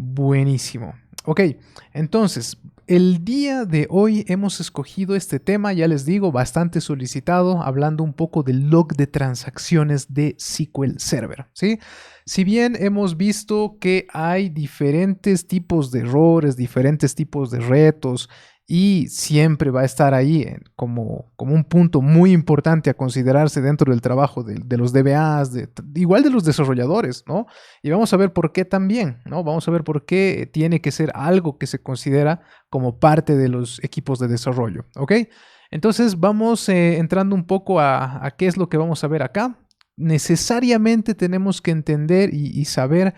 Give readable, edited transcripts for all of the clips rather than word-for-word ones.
Buenísimo. Ok, entonces, el día de hoy hemos escogido este tema, ya les digo, bastante solicitado, hablando un poco del log de transacciones de SQL Server, ¿sí? Si bien hemos visto que hay diferentes tipos de errores, diferentes tipos de retos, y siempre va a estar ahí como un punto muy importante a considerarse dentro del trabajo de los DBAs, igual de los desarrolladores, ¿no? Y vamos a ver por qué también, ¿no? Vamos a ver por qué tiene que ser algo que se considera como parte de los equipos de desarrollo, ¿ok? Entonces vamos entrando un poco a qué es lo que vamos a ver acá. Necesariamente tenemos que entender y saber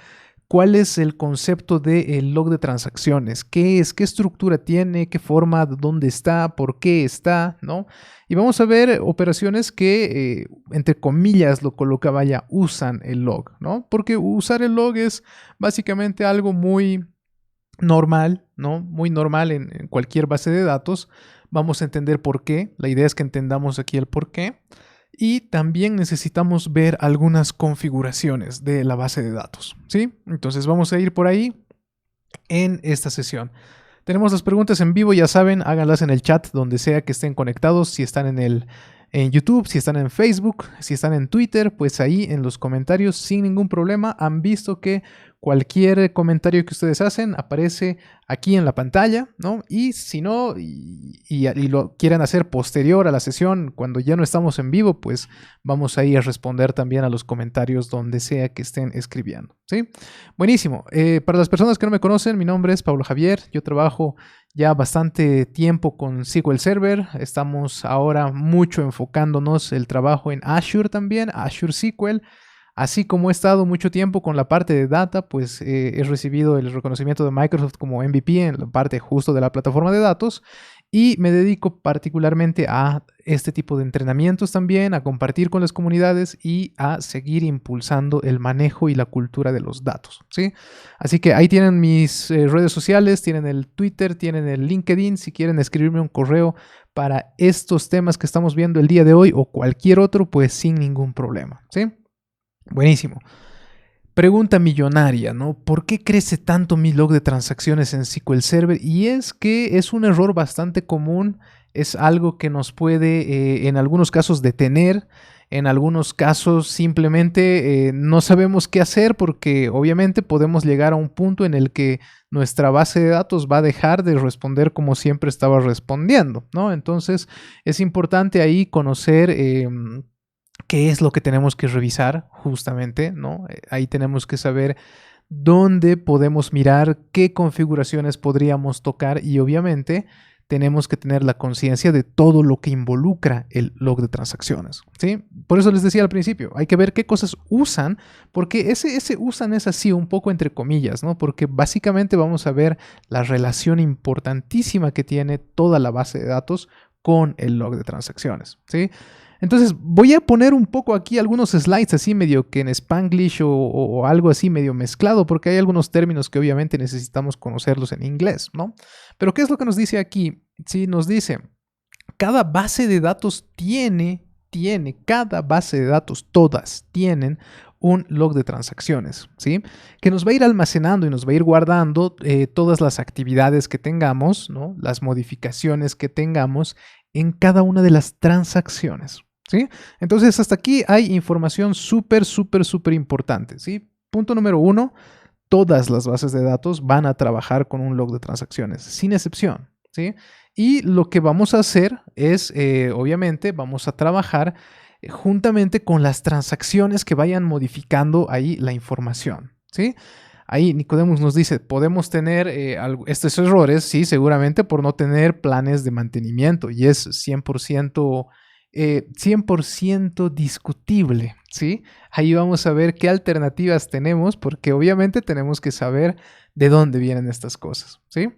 cuál es el concepto del log de transacciones, qué es, qué estructura tiene, qué forma, dónde está, por qué está, ¿no? Y vamos a ver operaciones que, entre comillas, lo colocaba ya, usan el log, ¿no? Porque usar el log es básicamente algo muy normal, ¿no? Muy normal en cualquier base de datos. Vamos a entender por qué. La idea es que entendamos aquí el por qué. Y también necesitamos ver algunas configuraciones de la base de datos, ¿sí? Entonces vamos a ir por ahí en esta sesión. Tenemos las preguntas en vivo, ya saben, háganlas en el chat donde sea que estén conectados, si están en YouTube, si están en Facebook, si están en Twitter, pues ahí en los comentarios sin ningún problema. Han visto que cualquier comentario que ustedes hacen aparece aquí en la pantalla, ¿no? Y si no, y lo quieren hacer posterior a la sesión, cuando ya no estamos en vivo, pues vamos a ir a responder también a los comentarios donde sea que estén escribiendo, ¿sí? Buenísimo. Para las personas que no me conocen, mi nombre es Pablo Javier. Yo trabajo ya bastante tiempo con SQL Server. Estamos ahora mucho enfocándonos el trabajo en Azure también, Azure SQL. Así como he estado mucho tiempo con la parte de data, pues he recibido el reconocimiento de Microsoft como MVP en la parte justo de la plataforma de datos y me dedico particularmente a este tipo de entrenamientos también, a compartir con las comunidades y a seguir impulsando el manejo y la cultura de los datos, ¿sí? Así que ahí tienen mis redes sociales, tienen el Twitter, tienen el LinkedIn, si quieren escribirme un correo para estos temas que estamos viendo el día de hoy o cualquier otro, pues sin ningún problema, ¿sí? Buenísimo. Pregunta millonaria, ¿no? ¿Por qué crece tanto mi log de transacciones en SQL Server? Y es que es un error bastante común, es algo que nos puede en algunos casos detener, en algunos casos simplemente no sabemos qué hacer porque obviamente podemos llegar a un punto en el que nuestra base de datos va a dejar de responder como siempre estaba respondiendo, ¿no? Entonces es importante ahí conocer qué es lo que tenemos que revisar justamente, ¿no? Ahí tenemos que saber dónde podemos mirar, qué configuraciones podríamos tocar y obviamente tenemos que tener la conciencia de todo lo que involucra el log de transacciones, ¿sí? Por eso les decía al principio, hay que ver qué cosas usan, porque ese usan es así un poco entre comillas, ¿no? Porque básicamente vamos a ver la relación importantísima que tiene toda la base de datos con el log de transacciones, ¿sí? Entonces voy a poner un poco aquí algunos slides así medio que en Spanglish o algo así medio mezclado porque hay algunos términos que obviamente necesitamos conocerlos en inglés, ¿no? Pero ¿qué es lo que nos dice aquí? Sí, nos dice, cada base de datos cada base de datos, todas tienen un log de transacciones, ¿sí? Que nos va a ir almacenando y nos va a ir guardando todas las actividades que tengamos, ¿no? Las modificaciones que tengamos en cada una de las transacciones, ¿sí? Entonces, hasta aquí hay información súper importante, ¿sí? Punto número 1, todas las bases de datos van a trabajar con un log de transacciones, sin excepción, ¿sí? Y lo que vamos a hacer es, obviamente, vamos a trabajar juntamente con las transacciones que vayan modificando ahí la información, ¿sí? Ahí Nicodemus nos dice, podemos tener estos errores, sí, seguramente por no tener planes de mantenimiento y es 100% discutible, ¿sí? Ahí vamos a ver qué alternativas tenemos porque obviamente tenemos que saber de dónde vienen estas cosas, ¿sí?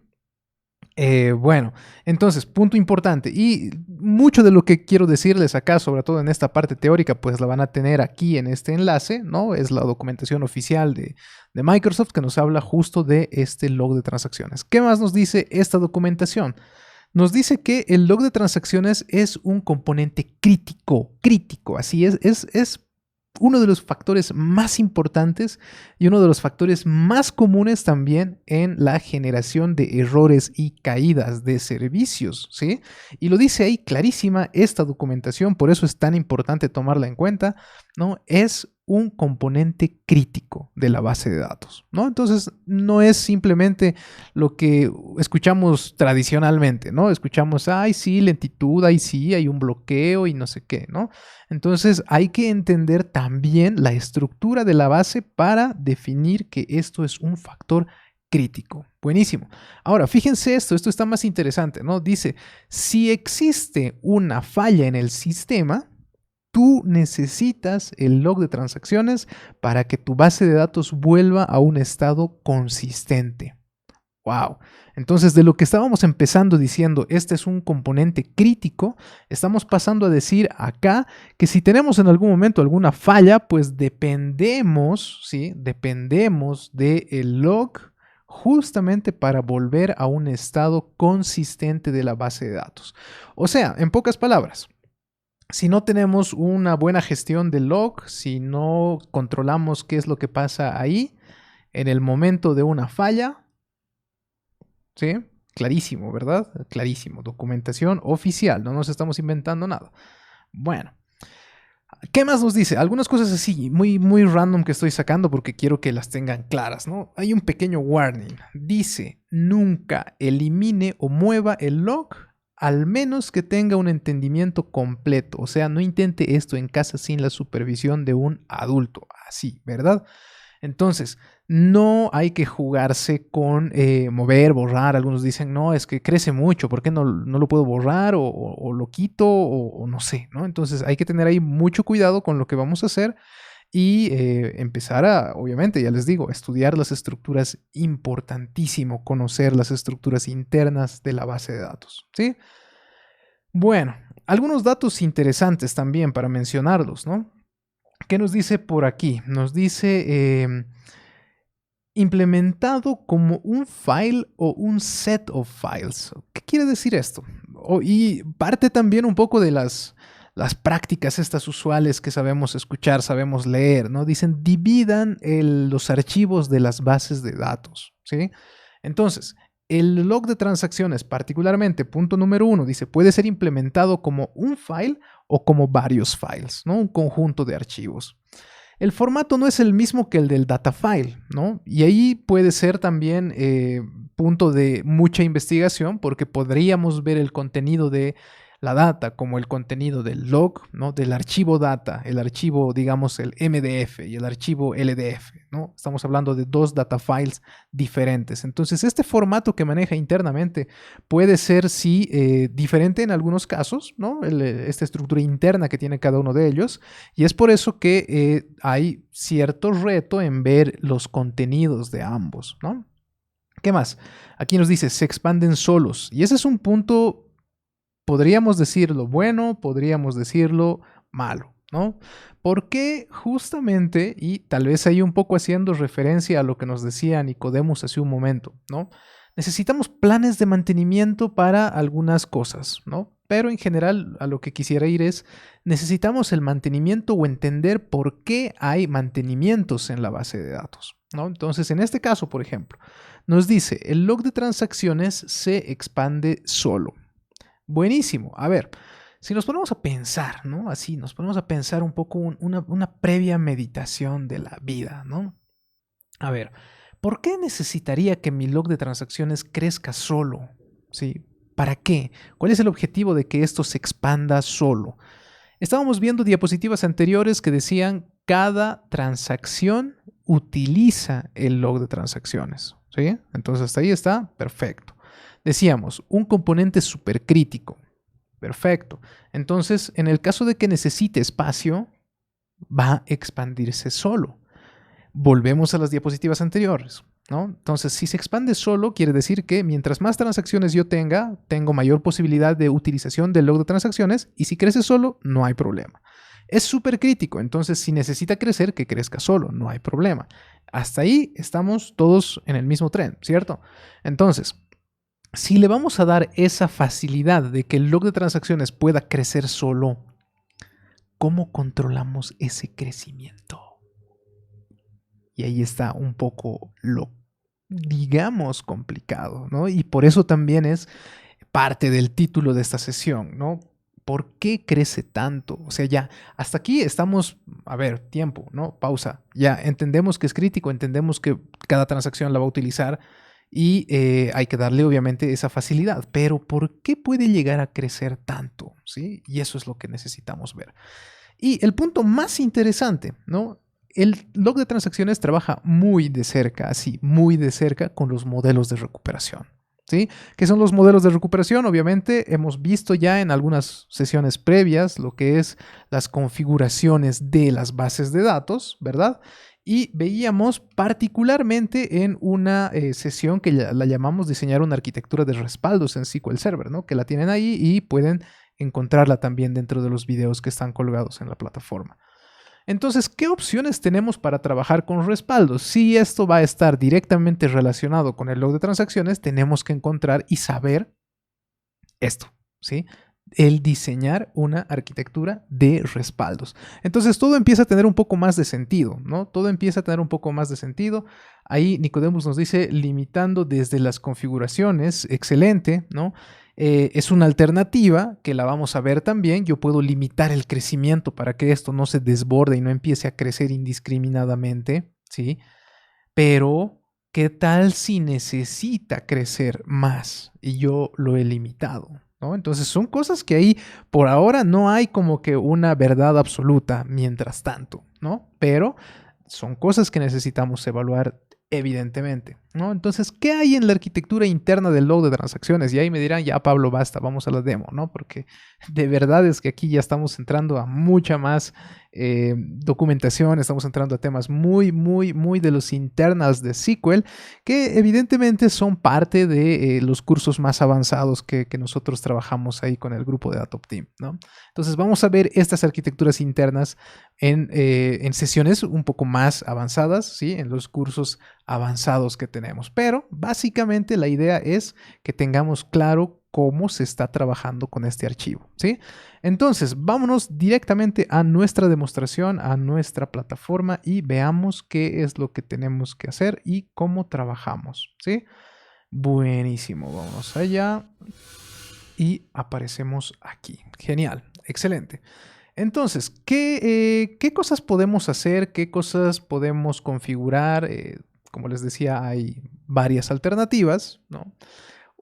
Bueno, entonces, punto importante y mucho de lo que quiero decirles acá, sobre todo en esta parte teórica, pues la van a tener aquí en este enlace, ¿no? Es la documentación oficial de Microsoft que nos habla justo de este log de transacciones. ¿Qué más nos dice esta documentación? Nos dice que el log de transacciones es un componente crítico, así es uno de los factores más importantes y uno de los factores más comunes también en la generación de errores y caídas de servicios, ¿sí? Y lo dice ahí clarísima esta documentación, por eso es tan importante tomarla en cuenta, ¿no? Es un componente crítico de la base de datos, ¿no? Entonces, no es simplemente lo que escuchamos tradicionalmente, ¿no? Escuchamos, ay, sí, lentitud, ay, sí, hay un bloqueo y no sé qué, ¿no? Entonces, hay que entender también la estructura de la base para definir que esto es un factor crítico. Buenísimo. Ahora, fíjense esto está más interesante, ¿no? Dice, si existe una falla en el sistema, tú necesitas el log de transacciones para que tu base de datos vuelva a un estado consistente. ¡Wow! Entonces, de lo que estábamos empezando diciendo, este es un componente crítico, estamos pasando a decir acá que si tenemos en algún momento alguna falla, pues dependemos, ¿sí? Dependemos del log justamente para volver a un estado consistente de la base de datos. O sea, en pocas palabras, si no tenemos una buena gestión del log, si no controlamos qué es lo que pasa ahí, en el momento de una falla, ¿sí? Clarísimo, ¿verdad? Clarísimo. Documentación oficial, no nos estamos inventando nada. Bueno, ¿qué más nos dice? Algunas cosas así, muy random que estoy sacando porque quiero que las tengan claras, ¿no? Hay un pequeño warning. Dice, nunca elimine o mueva el log al menos que tenga un entendimiento completo. O sea, no intente esto en casa sin la supervisión de un adulto. Así, ¿verdad? Entonces, no hay que jugarse con mover, borrar. Algunos dicen, no, es que crece mucho, ¿por qué no lo puedo borrar o lo quito o no sé, ¿no? Entonces hay que tener ahí mucho cuidado con lo que vamos a hacer y empezar a, obviamente, ya les digo, estudiar las estructuras, importantísimo conocer las estructuras internas de la base de datos, ¿sí? Bueno, algunos datos interesantes también para mencionarlos, ¿no? ¿Qué nos dice por aquí? Nos dice implementado como un file o un set of files. ¿Qué quiere decir esto? Y parte también un poco de las prácticas estas usuales que sabemos escuchar, sabemos leer, ¿no? Dicen dividan los archivos de las bases de datos, ¿sí? Entonces, el log de transacciones, particularmente, punto número 1, dice, puede ser implementado como un file o como varios files, ¿no? Un conjunto de archivos. El formato no es el mismo que el del data file, ¿no? Y ahí puede ser también punto de mucha investigación porque podríamos ver el contenido de la data como el contenido del log, ¿no? Del archivo data, el archivo, digamos, el MDF y el archivo LDF, ¿no? Estamos hablando de dos data files diferentes. Entonces, este formato que maneja internamente puede ser, sí, diferente en algunos casos, ¿no? Esta estructura interna que tiene cada uno de ellos. Y es por eso que hay cierto reto en ver los contenidos de ambos, ¿no? ¿Qué más? Aquí nos dice, se expanden solos. Y ese es un punto, podríamos decirlo bueno, podríamos decirlo malo, ¿no? Porque justamente, y tal vez ahí un poco haciendo referencia a lo que nos decía Nicodemus hace un momento, ¿no? Necesitamos planes de mantenimiento para algunas cosas, ¿no? Pero en general a lo que quisiera ir es, necesitamos el mantenimiento o entender por qué hay mantenimientos en la base de datos, ¿no? Entonces, en este caso, por ejemplo, nos dice, el log de transacciones se expande solo. Buenísimo. A ver, si nos ponemos a pensar, ¿no? Así, nos ponemos a pensar un poco una previa meditación de la vida, ¿no? A ver, ¿por qué necesitaría que mi log de transacciones crezca solo? ¿Sí? ¿Para qué? ¿Cuál es el objetivo de que esto se expanda solo? Estábamos viendo diapositivas anteriores que decían cada transacción utiliza el log de transacciones, ¿sí? Entonces hasta ahí está perfecto. Decíamos, un componente supercrítico. Perfecto. Entonces, en el caso de que necesite espacio, va a expandirse solo. Volvemos a las diapositivas anteriores, ¿no? Entonces, si se expande solo, quiere decir que mientras más transacciones yo tenga, tengo mayor posibilidad de utilización del log de transacciones y si crece solo, no hay problema. Es supercrítico, entonces si necesita crecer, que crezca solo, no hay problema. Hasta ahí estamos todos en el mismo tren, ¿cierto? Entonces, si le vamos a dar esa facilidad de que el log de transacciones pueda crecer solo, ¿cómo controlamos ese crecimiento? Y ahí está un poco lo, digamos, complicado, ¿no? Y por eso también es parte del título de esta sesión, ¿no? ¿Por qué crece tanto? O sea, ya hasta aquí estamos, a ver, tiempo, ¿no? Pausa. Ya entendemos que es crítico, entendemos que cada transacción la va a utilizar y hay que darle obviamente esa facilidad. Pero ¿por qué puede llegar a crecer tanto? ¿Sí? Y eso es lo que necesitamos ver. Y el punto más interesante, ¿no? El log de transacciones trabaja muy de cerca, así, muy de cerca con los modelos de recuperación. ¿Sí? ¿Qué son los modelos de recuperación? Obviamente hemos visto ya en algunas sesiones previas lo que es las configuraciones de las bases de datos, ¿verdad? Y veíamos particularmente en una sesión que la llamamos diseñar una arquitectura de respaldos en SQL Server, ¿no? Que la tienen ahí y pueden encontrarla también dentro de los videos que están colgados en la plataforma. Entonces, ¿qué opciones tenemos para trabajar con respaldos? Si esto va a estar directamente relacionado con el log de transacciones, tenemos que encontrar y saber esto, ¿sí? El diseñar una arquitectura de respaldos. Entonces todo empieza a tener un poco más de sentido, ¿no? Todo empieza a tener un poco más de sentido. Ahí Nicodemus nos dice limitando desde las configuraciones, excelente, ¿no? Es una alternativa que la vamos a ver también. Yo puedo limitar el crecimiento para que esto no se desborde y no empiece a crecer indiscriminadamente, ¿sí? Pero, ¿qué tal si necesita crecer más? Y yo lo he limitado, ¿no? Entonces son cosas que ahí por ahora no hay como que una verdad absoluta mientras tanto, ¿no? Pero son cosas que necesitamos evaluar evidentemente, ¿no? Entonces, ¿qué hay en la arquitectura interna del log de transacciones? Y ahí me dirán, ya Pablo, basta, vamos a la demo, ¿no? Porque de verdad es que aquí ya estamos entrando a mucha más documentación, estamos entrando a temas muy de los internals de SQL, que evidentemente son parte de los cursos más avanzados que nosotros trabajamos ahí con el grupo de Datop Team, ¿no? Entonces vamos a ver estas arquitecturas internas en sesiones un poco más avanzadas, ¿sí? En los cursos avanzados que tenemos. Pero básicamente la idea es que tengamos claro cómo se está trabajando con este archivo, ¿sí? Entonces, vámonos directamente a nuestra demostración, a nuestra plataforma y veamos qué es lo que tenemos que hacer y cómo trabajamos, ¿sí? Buenísimo, vamos allá y aparecemos aquí. Genial, excelente. Entonces, ¿qué cosas podemos hacer? ¿Qué cosas podemos configurar? Como les decía, hay varias alternativas, ¿no?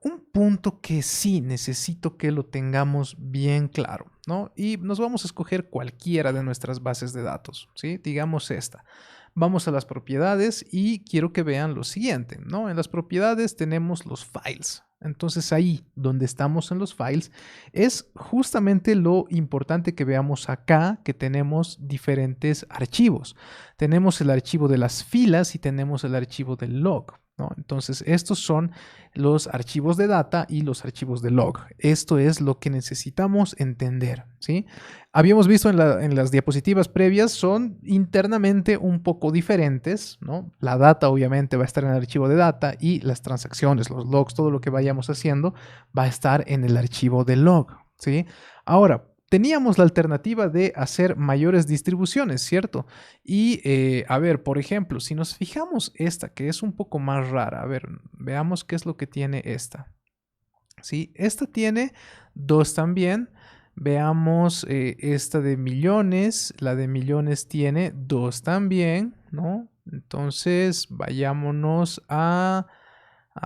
Un punto que sí necesito que lo tengamos bien claro, ¿no? Y nos vamos a escoger cualquiera de nuestras bases de datos, ¿sí? Digamos esta. Vamos a las propiedades y quiero que vean lo siguiente, ¿no? En las propiedades tenemos los files. Entonces ahí donde estamos en los files es justamente lo importante que veamos acá, que tenemos diferentes archivos. Tenemos el archivo de las filas y tenemos el archivo del log, ¿no? Entonces estos son los archivos de data y los archivos de log. Esto es lo que necesitamos entender, ¿sí? Habíamos visto en las diapositivas previas, son internamente un poco diferentes, ¿no? La data obviamente va a estar en el archivo de data y las transacciones, los logs, todo lo que vayamos haciendo va a estar en el archivo de log, ¿sí? Ahora, teníamos la alternativa de hacer mayores distribuciones, ¿cierto? Y a ver, por ejemplo, si nos fijamos esta, que es un poco más rara, a ver, veamos qué es lo que tiene esta. ¿Sí? Esta tiene 2 también. Veamos esta de millones. La de millones tiene 2 también, ¿no? Entonces, vayámonos a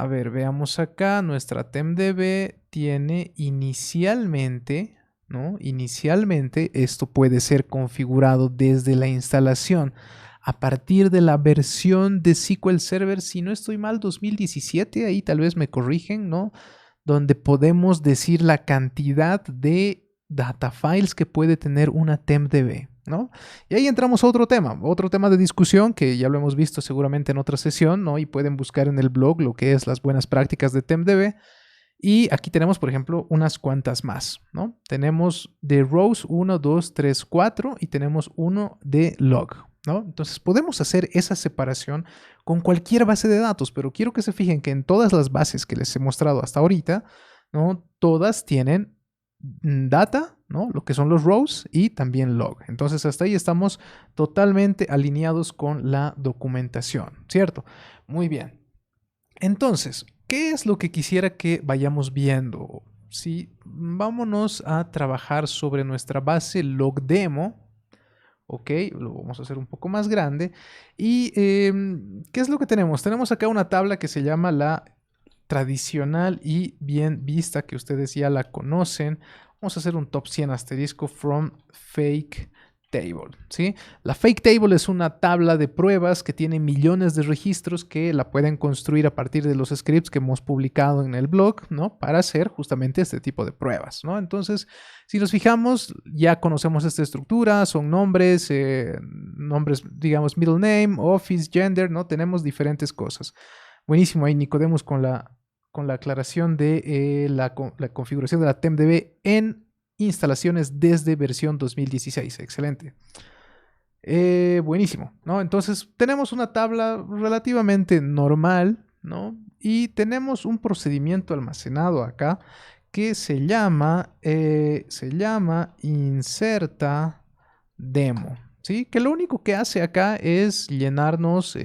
ver, veamos acá. Nuestra TempDB tiene inicialmente, ¿no? Inicialmente, esto puede ser configurado desde la instalación a partir de la versión de SQL Server, si no estoy mal, 2017. Ahí tal vez me corrigen, ¿no? Donde podemos decir la cantidad de data files que puede tener una TempDB, ¿no? Y ahí entramos a otro tema de discusión que ya lo hemos visto seguramente en otra sesión, ¿no? Y pueden buscar en el blog lo que es las buenas prácticas de TempDB. Y aquí tenemos, por ejemplo, unas cuantas más, ¿no? Tenemos de rows 1, 2, 3, 4 y tenemos uno de log, ¿no? Entonces podemos hacer esa separación con cualquier base de datos, pero quiero que se fijen que en todas las bases que les he mostrado hasta ahorita, ¿no? Todas tienen data ¿no? Lo que son los rows y también log. Entonces hasta ahí estamos totalmente alineados con la documentación, ¿cierto? Muy bien. Entonces, ¿qué es lo que quisiera que vayamos viendo? Sí, vámonos a trabajar sobre nuestra base logdemo. Ok, lo vamos a hacer un poco más grande. ¿Y qué es lo que tenemos? Tenemos acá una tabla que se llama la tradicional y bien vista, que ustedes ya la conocen. Vamos a hacer un top 100 asterisco from fake table, ¿sí? La fake table es una tabla de pruebas que tiene millones de registros que la pueden construir a partir de los scripts que hemos publicado en el blog, ¿no? Para hacer justamente este tipo de pruebas, ¿no? Entonces, si nos fijamos, ya conocemos esta estructura, son nombres, digamos, middle name, office, gender, ¿no? Tenemos diferentes cosas. Buenísimo ahí, Nicodemus, con la aclaración de la configuración de la TempDB en instalaciones desde versión 2016. Excelente. Buenísimo, ¿no? Entonces tenemos una tabla relativamente normal, ¿no? Y tenemos un procedimiento almacenado acá que se llama inserta demo, ¿sí? Que lo único que hace acá es llenarnos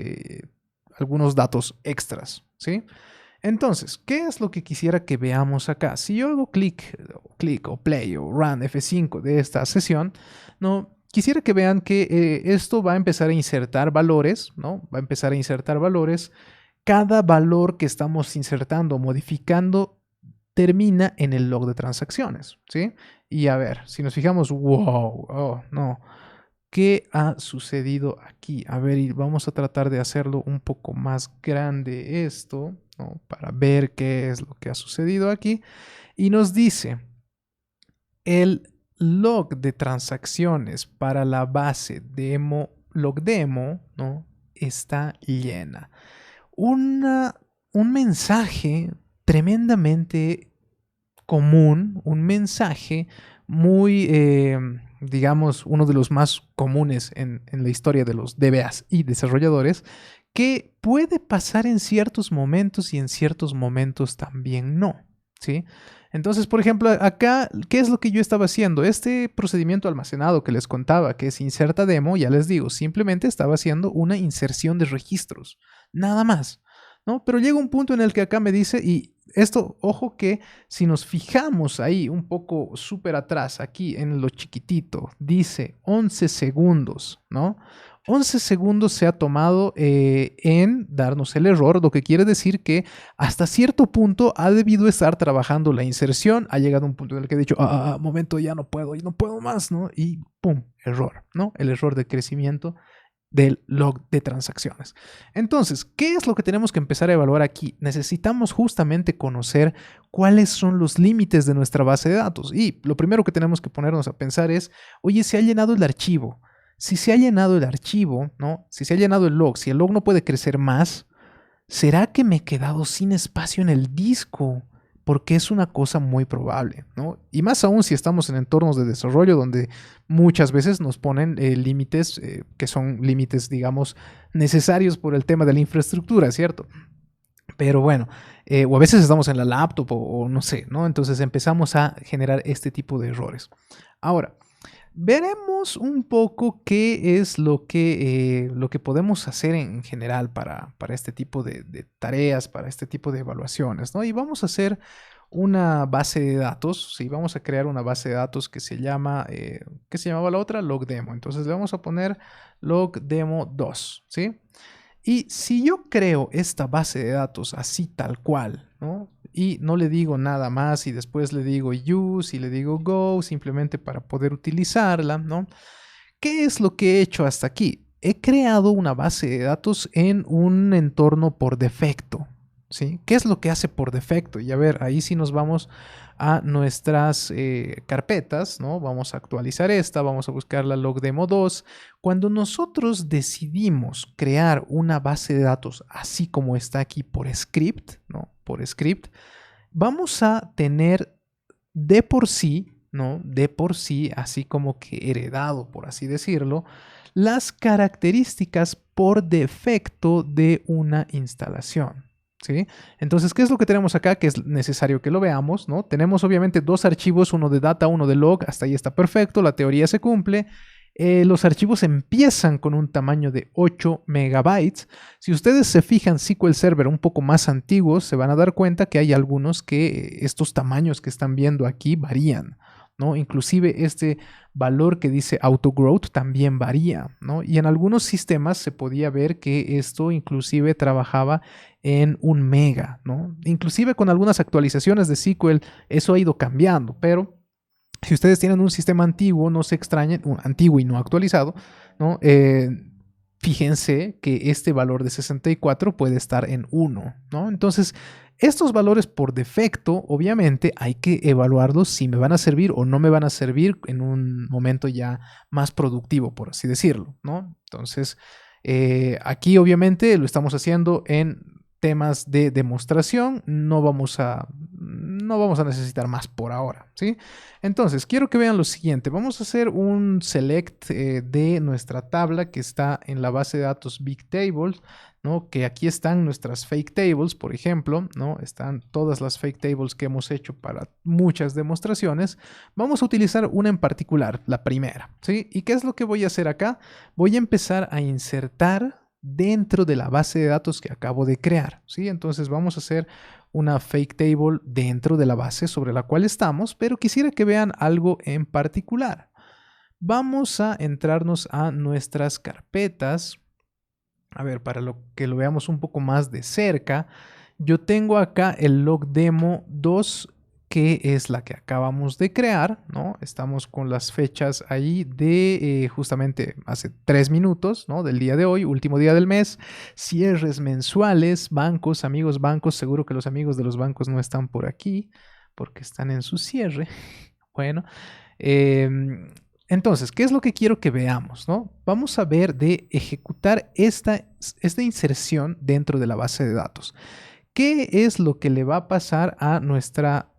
algunos datos extras, ¿sí? Entonces, ¿qué es lo que quisiera que veamos acá? Si yo hago clic o play o run F5 de esta sesión, ¿no? Quisiera que vean que esto va a empezar a insertar valores, ¿no? Va a empezar a insertar valores. Cada valor que estamos insertando, modificando, termina en el log de transacciones, ¿sí? Y a ver, si nos fijamos, wow, oh, no. ¿Qué ha sucedido aquí? A ver, y vamos a tratar de hacerlo un poco más grande esto, ¿no? Para ver qué es lo que ha sucedido aquí. Y nos dice, el log de transacciones para la base demo, logdemo, ¿no? Está llena. Un mensaje tremendamente común, un mensaje muy, digamos, uno de los más comunes en la historia de los DBAs y desarrolladores, que puede pasar en ciertos momentos y en ciertos momentos también no, ¿sí? Entonces, por ejemplo, acá, ¿qué es lo que yo estaba haciendo? Este procedimiento almacenado que les contaba, que es inserta demo, ya les digo, simplemente estaba haciendo una inserción de registros, nada más, ¿no? Pero llega un punto en el que acá me dice, y esto, ojo que si nos fijamos ahí un poco súper atrás, aquí en lo chiquitito, dice 11 segundos, ¿no? 11 segundos se ha tomado en darnos el error, lo que quiere decir que hasta cierto punto ha debido estar trabajando la inserción, ha llegado a un punto en el que ha dicho, momento, ya no puedo más, ¿no? Y pum, error, ¿no? El error de crecimiento del log de transacciones. Entonces, ¿qué es lo que tenemos que empezar a evaluar aquí? Necesitamos justamente conocer cuáles son los límites de nuestra base de datos. Y lo primero que tenemos que ponernos a pensar es, oye, ¿se ha llenado el archivo? Si se ha llenado el archivo, ¿no? Si se ha llenado el log, si el log no puede crecer más, ¿será que me he quedado sin espacio en el disco? Porque es una cosa muy probable, ¿no? Y más aún si estamos en entornos de desarrollo donde muchas veces nos ponen límites que son límites, digamos, necesarios por el tema de la infraestructura, ¿cierto? Pero bueno, o a veces estamos en la laptop o no sé, ¿no? Entonces empezamos a generar este tipo de errores. Ahora, veremos un poco qué es lo que podemos hacer en general para este tipo de tareas, para este tipo de evaluaciones, ¿no? Y vamos a hacer una base de datos, ¿sí? Vamos a crear una base de datos que se llama, ¿qué se llamaba la otra? Logdemo. Entonces le vamos a poner logdemo 2, ¿sí? Y si yo creo esta base de datos así tal cual, ¿no? Y no le digo nada más y después le digo use y le digo go simplemente para poder utilizarla, ¿no? ¿Qué es lo que he hecho hasta aquí? He creado una base de datos en un entorno por defecto, ¿sí? ¿Qué es lo que hace por defecto? Y a ver, ahí sí nos vamos a nuestras carpetas, ¿no? Vamos a actualizar esta, vamos a buscar la logdemo 2. Cuando nosotros decidimos crear una base de datos así como está aquí por script, ¿no? Por script, vamos a tener de por sí, ¿no? De por sí, así como que heredado, por así decirlo, las características por defecto de una instalación, ¿sí? Entonces, ¿qué es lo que tenemos acá? Que es necesario que lo veamos, ¿no? Tenemos obviamente dos archivos, uno de data, uno de log, hasta ahí está perfecto, la teoría se cumple. Los archivos empiezan con un tamaño de 8 megabytes. Si ustedes se fijan SQL Server un poco más antiguos, se van a dar cuenta que hay algunos que estos tamaños que están viendo aquí varían, ¿no? Inclusive este valor que dice autogrowth también varía, ¿no? Y en algunos sistemas se podía ver que esto inclusive trabajaba en 1 mega, ¿no? Inclusive con algunas actualizaciones de SQL eso ha ido cambiando, pero si ustedes tienen un sistema antiguo, no se extrañen, antiguo y no actualizado, ¿no? Fíjense que este valor de 64 puede estar en 1, ¿no? Entonces, estos valores por defecto, obviamente, hay que evaluarlos si me van a servir o no me van a servir en un momento ya más productivo, por así decirlo, ¿no? Entonces, aquí obviamente lo estamos haciendo en temas de demostración, no vamos a necesitar más por ahora, ¿sí? Entonces, quiero que vean lo siguiente. Vamos a hacer un select de nuestra tabla que está en la base de datos Big Tables, ¿no? Que aquí están nuestras fake tables, por ejemplo, ¿no? Están todas las fake tables que hemos hecho para muchas demostraciones. Vamos a utilizar una en particular, la primera, ¿sí? ¿Y qué es lo que voy a hacer acá? Voy a empezar a insertar dentro de la base de datos que acabo de crear, ¿sí? Entonces vamos a hacer una fake table dentro de la base sobre la cual estamos, pero quisiera que vean algo en particular. Vamos a entrarnos a nuestras carpetas. A ver, para que lo veamos un poco más de cerca, yo tengo acá el log demo 2, que es la que acabamos de crear, ¿no? Estamos con las fechas ahí de justamente hace 3 minutos, ¿no? Del día de hoy, último día del mes, cierres mensuales, bancos, amigos bancos, seguro que los amigos de los bancos no están por aquí porque están en su cierre. Bueno, entonces, ¿qué es lo que quiero que veamos, no? Vamos a ver de ejecutar esta inserción dentro de la base de datos. ¿Qué es lo que le va a pasar a nuestra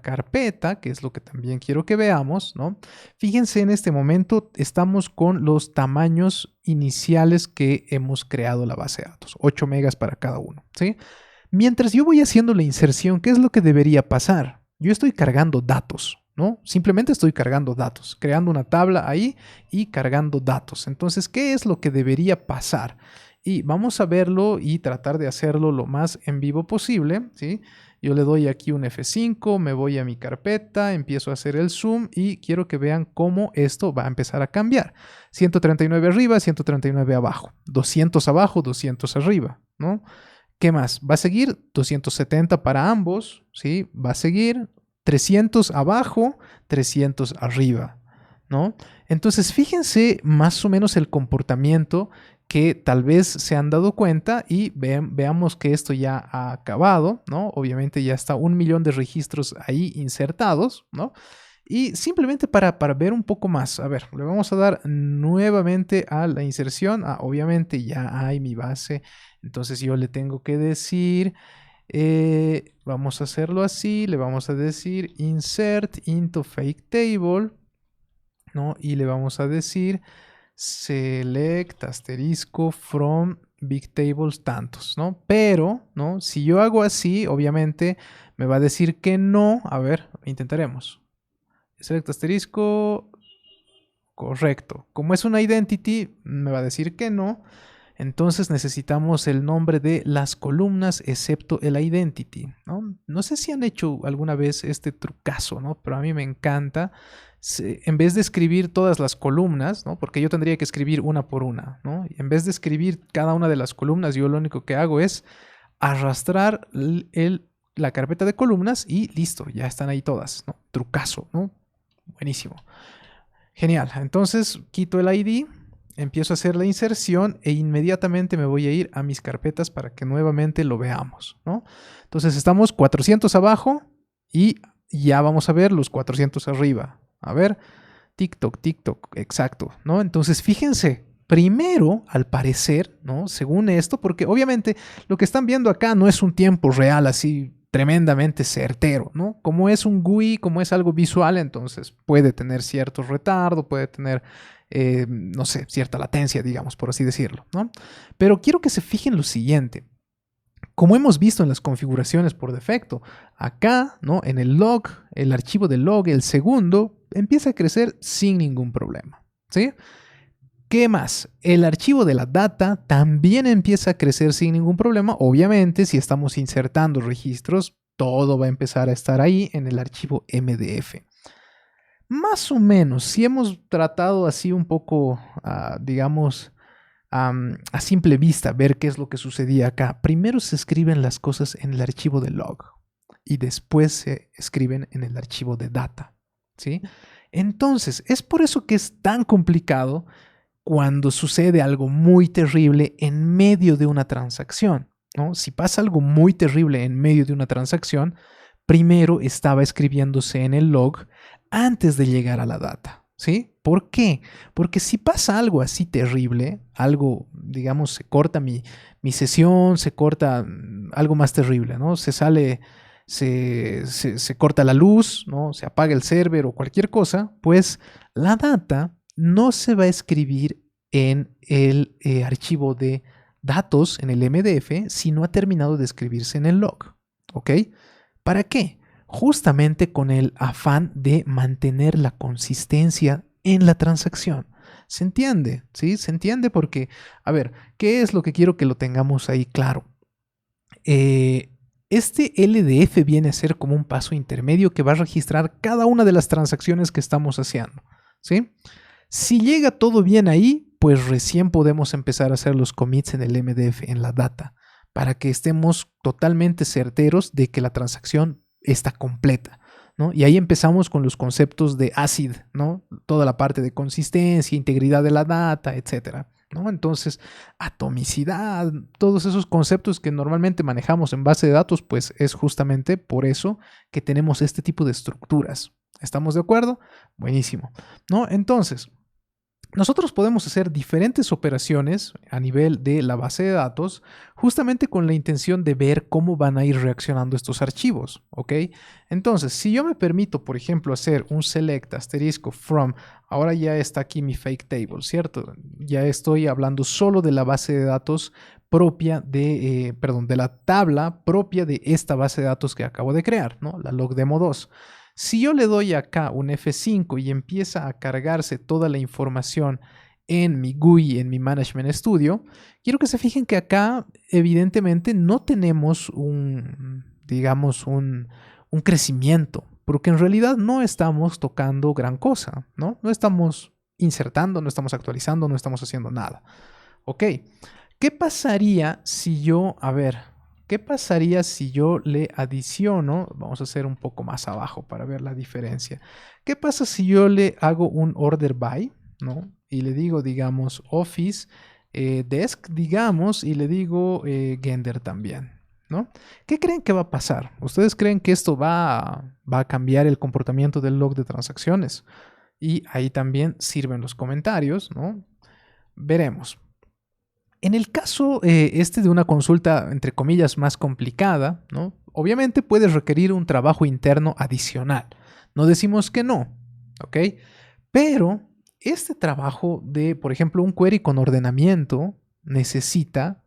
carpeta? Que es lo que también quiero que veamos, ¿no? Fíjense, en este momento estamos con los tamaños iniciales que hemos creado la base de datos, 8 megas para cada uno, ¿sí? Mientras yo voy haciendo la inserción, ¿qué es lo que debería pasar? Yo estoy cargando datos, ¿no? Simplemente estoy cargando datos, creando una tabla ahí y cargando datos. Entonces, ¿qué es lo que debería pasar? Y vamos a verlo y tratar de hacerlo lo más en vivo posible, ¿sí? Yo le doy aquí un F5, me voy a mi carpeta, empiezo a hacer el zoom y quiero que vean cómo esto va a empezar a cambiar. 139 arriba, 139 abajo, 200 abajo, 200 arriba, ¿no? ¿Qué más? Va a seguir 270 para ambos, ¿sí? Va a seguir 300 abajo, 300 arriba, ¿no? Entonces, fíjense más o menos el comportamiento que tal vez se han dado cuenta y veamos que esto ya ha acabado, ¿no? Obviamente ya está 1 millón de registros ahí insertados, ¿no? Y simplemente para ver un poco más, a ver, le vamos a dar nuevamente a la inserción. Obviamente ya hay mi base, entonces yo le tengo que decir, vamos a hacerlo así, le vamos a decir insert into fake table, ¿no? Y le vamos a decir select asterisco from big tables tantos, ¿no? Pero, ¿no? Si yo hago así, obviamente me va a decir que no. A ver, intentaremos. Select asterisco, correcto. Como es una identity, me va a decir que no. Entonces necesitamos el nombre de las columnas excepto el identity, ¿no? No sé si han hecho alguna vez este trucazo, ¿no? Pero a mí me encanta. En vez de escribir todas las columnas, ¿no? Porque yo tendría que escribir una por una, ¿no? Y en vez de escribir cada una de las columnas, yo lo único que hago es arrastrar la carpeta de columnas y listo, ya están ahí todas, ¿no? Trucazo, ¿no? Buenísimo. Genial. Entonces quito el ID, empiezo a hacer la inserción e inmediatamente me voy a ir a mis carpetas para que nuevamente lo veamos, ¿no? Entonces estamos 400 abajo y ya vamos a ver los 400 arriba. A ver, TikTok, exacto, ¿no? Entonces fíjense, primero, al parecer, ¿no? Según esto, porque obviamente lo que están viendo acá no es un tiempo real así tremendamente certero, ¿no? Como es un GUI, como es algo visual, entonces puede tener cierto retardo, puede tener, no sé, cierta latencia, digamos, por así decirlo, ¿no? Pero quiero que se fijen lo siguiente. como hemos visto en las configuraciones por defecto, acá, ¿no? En el log, el archivo del log, el segundo, empieza a crecer sin ningún problema, ¿sí? ¿Qué más? El archivo de la data también empieza a crecer sin ningún problema. Obviamente, si estamos insertando registros, todo va a empezar a estar ahí en el archivo MDF. Más o menos, si hemos tratado así un poco, digamos, a simple vista, ver qué es lo que sucedía acá. Primero se escriben las cosas en el archivo de log y después se escriben en el archivo de data, ¿sí? Entonces, es por eso que es tan complicado cuando sucede algo muy terrible en medio de una transacción, ¿no? Si pasa algo muy terrible en medio de una transacción, primero estaba escribiéndose en el log antes de llegar a la data. ¿Sí? ¿Por qué? Porque si pasa algo así terrible, algo, digamos, se corta mi sesión, se corta algo más terrible, ¿no? Se corta la luz, ¿no? Se apaga el server o cualquier cosa, pues la data no se va a escribir en el archivo de datos, en el MDF, si no ha terminado de escribirse en el log, ¿ok? ¿Para qué? Justamente con el afán de mantener la consistencia en la transacción. ¿Se entiende? ¿Sí? Se entiende porque, a ver, ¿qué es lo que quiero que lo tengamos ahí claro? Este LDF viene a ser como un paso intermedio que va a registrar cada una de las transacciones que estamos haciendo, ¿sí? Si llega todo bien ahí, pues recién podemos empezar a hacer los commits en el MDF, en la data, para que estemos totalmente certeros de que la transacción está completa, ¿no? Y ahí empezamos con los conceptos de ACID, ¿no? Toda la parte de consistencia, integridad de la data, etcétera, ¿no? Entonces, atomicidad, todos esos conceptos que normalmente manejamos en base de datos, pues es justamente por eso que tenemos este tipo de estructuras. ¿Estamos de acuerdo? Buenísimo, ¿no? Entonces, nosotros podemos hacer diferentes operaciones a nivel de la base de datos justamente con la intención de ver cómo van a ir reaccionando estos archivos, ¿ok? Entonces, si yo me permito, por ejemplo, hacer un select asterisco from, ahora ya está aquí mi fake table, ¿cierto? Ya estoy hablando solo de la base de datos propia de, de la tabla propia de esta base de datos que acabo de crear, ¿no? La logdemo 2. Si yo le doy acá un F5 y empieza a cargarse toda la información en mi GUI, en mi Management Studio, quiero que se fijen que acá evidentemente no tenemos digamos, un crecimiento, porque en realidad no estamos tocando gran cosa, ¿no? No estamos insertando, no estamos actualizando, no estamos haciendo nada. Ok, ¿qué pasaría si yo, a ver, ¿qué pasaría si yo le adiciono? Vamos a hacer un poco más abajo para ver la diferencia. ¿Qué pasa si yo le hago un order by, ¿no? Y le digo, digamos, Office Desk, digamos, y le digo Gender también, ¿no? ¿Qué creen que va a pasar? ¿Ustedes creen que esto va a cambiar el comportamiento del log de transacciones? Y ahí también sirven los comentarios, ¿no? Veremos. En el caso de una consulta, entre comillas, más complicada, ¿no? Obviamente puede requerir un trabajo interno adicional. No decimos que no, ¿ok? Pero este trabajo de, por ejemplo, un query con ordenamiento necesita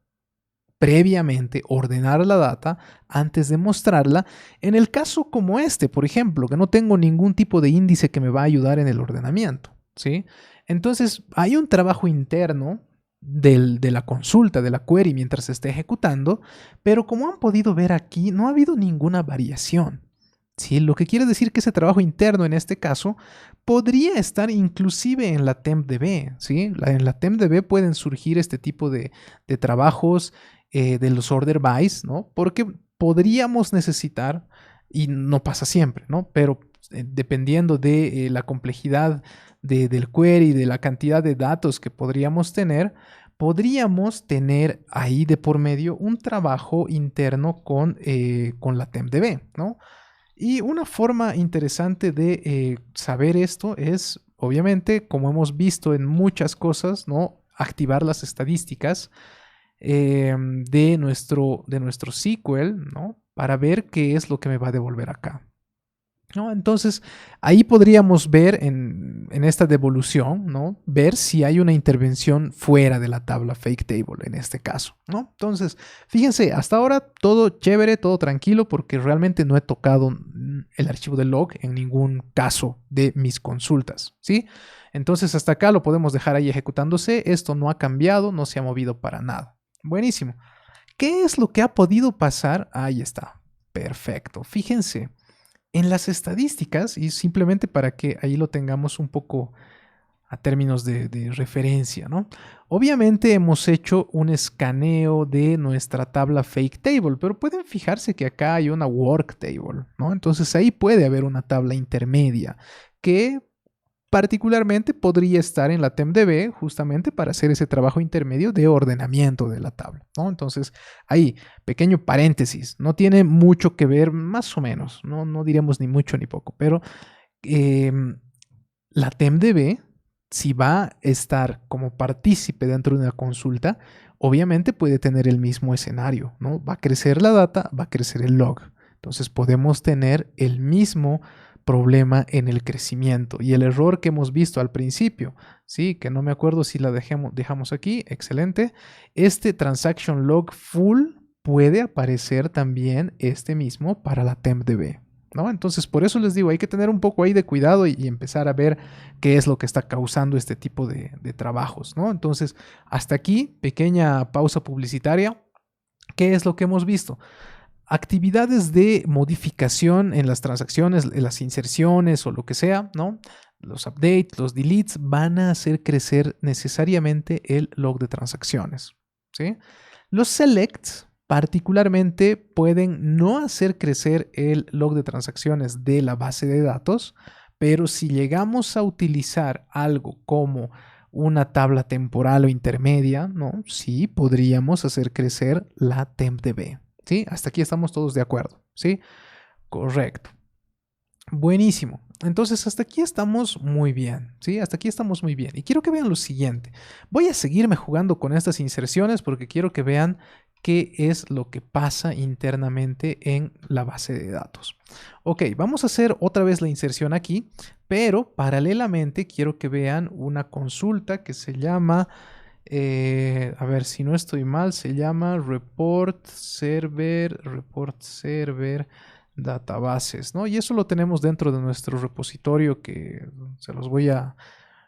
previamente ordenar la data antes de mostrarla. En el caso como este, por ejemplo, que no tengo ningún tipo de índice que me va a ayudar en el ordenamiento, ¿sí? Entonces, hay un trabajo interno de la consulta, de la query mientras se esté ejecutando, pero como han podido ver aquí, no ha habido ninguna variación, ¿sí? Lo que quiere decir que ese trabajo interno en este caso podría estar inclusive en la TempDB, ¿sí? En la TempDB pueden surgir este tipo de trabajos de los order bys, ¿no? Porque podríamos necesitar, y no pasa siempre, ¿no? Pero dependiendo de la complejidad del query, de la cantidad de datos que podríamos tener ahí de por medio un trabajo interno con la TempDB, ¿no? Y una forma interesante de saber esto es, obviamente, como hemos visto en muchas cosas, ¿no? Activar las estadísticas de nuestro SQL, ¿no? Para ver qué es lo que me va a devolver acá. ¿no? Entonces, ahí podríamos ver en esta devolución, ¿no? Ver si hay una intervención fuera de la tabla fake table en este caso, ¿no? Entonces, fíjense, hasta ahora todo chévere, todo tranquilo, porque realmente no he tocado el archivo de log en ningún caso de mis consultas, ¿sí? Entonces, hasta acá lo podemos dejar ahí ejecutándose. Esto no ha cambiado, no se ha movido para nada. Buenísimo. ¿Qué es lo que ha podido pasar? Ahí está. Perfecto. Fíjense. En las estadísticas, y simplemente para que ahí lo tengamos un poco a términos de referencia, ¿no? Obviamente hemos hecho un escaneo de nuestra tabla fake table, pero pueden fijarse que acá hay una work table, ¿no? Entonces ahí puede haber una tabla intermedia que particularmente podría estar en la TempDB justamente para hacer ese trabajo intermedio de ordenamiento de la tabla, ¿no? Entonces, ahí, pequeño paréntesis, no tiene mucho que ver, más o menos, no diremos ni mucho ni poco, pero eh, la TempDB, si va a estar como partícipe dentro de una consulta, obviamente puede tener el mismo escenario, ¿no? Va a crecer la data, va a crecer el log. Entonces podemos tener el mismo problema en el crecimiento y el error que hemos visto al principio, sí, que no me acuerdo si la dejamos aquí, excelente. Este transaction log full puede aparecer también este mismo para la TempDB, ¿no? Entonces, por eso les digo, hay que tener un poco ahí de cuidado y empezar a ver qué es lo que está causando este tipo de trabajos, ¿no? Entonces, hasta aquí, pequeña pausa publicitaria. ¿Qué es lo que hemos visto? Actividades de modificación en las transacciones, en las inserciones o lo que sea, ¿no? Los updates, los deletes van a hacer crecer necesariamente el log de transacciones, ¿sí? Los selects particularmente pueden no hacer crecer el log de transacciones de la base de datos, pero si llegamos a utilizar algo como una tabla temporal o intermedia, ¿no? Sí, podríamos hacer crecer la TempDB. ¿Sí? Hasta aquí estamos todos de acuerdo, ¿sí? Correcto. Buenísimo. Entonces, hasta aquí estamos muy bien, ¿sí? Hasta aquí estamos muy bien. Y quiero que vean lo siguiente. Voy a seguirme jugando con estas inserciones porque quiero que vean qué es lo que pasa internamente en la base de datos. Ok, vamos a hacer otra vez la inserción aquí, pero paralelamente quiero que vean una consulta que se llama... a ver, si no estoy mal, se llama report server databases, ¿no? Y eso lo tenemos dentro de nuestro repositorio que se los voy a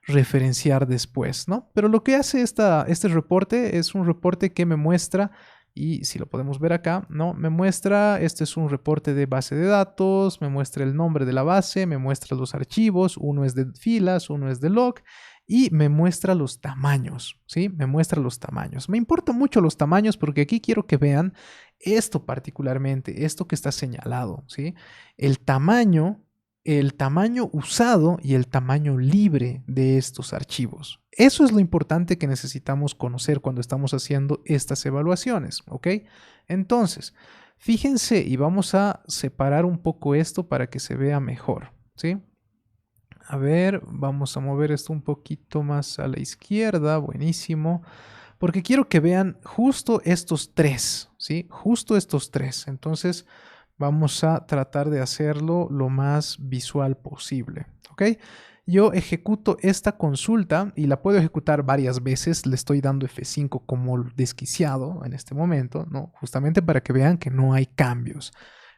referenciar después, ¿no? Pero lo que hace este reporte es un reporte que me muestra, y si lo podemos ver acá, ¿no? Me muestra, este es un reporte de base de datos, me muestra el nombre de la base, me muestra los archivos, uno es de filas, uno es de log, y me muestra los tamaños, ¿sí? Me muestra los tamaños. Me importan mucho los tamaños porque aquí quiero que vean esto particularmente, esto que está señalado, ¿sí? El tamaño usado y el tamaño libre de estos archivos. Eso es lo importante que necesitamos conocer cuando estamos haciendo estas evaluaciones, ¿ok? Entonces, fíjense y vamos a separar un poco esto para que se vea mejor, ¿sí? A ver, vamos a mover esto un poquito más a la izquierda, buenísimo, porque quiero que vean justo estos tres, ¿sí? Justo estos tres. Entonces, vamos a tratar de hacerlo lo más visual posible, ¿ok? Yo ejecuto esta consulta y la puedo ejecutar varias veces. Le estoy dando F5 como desquiciado en este momento, ¿no? Justamente para que vean que no hay cambios.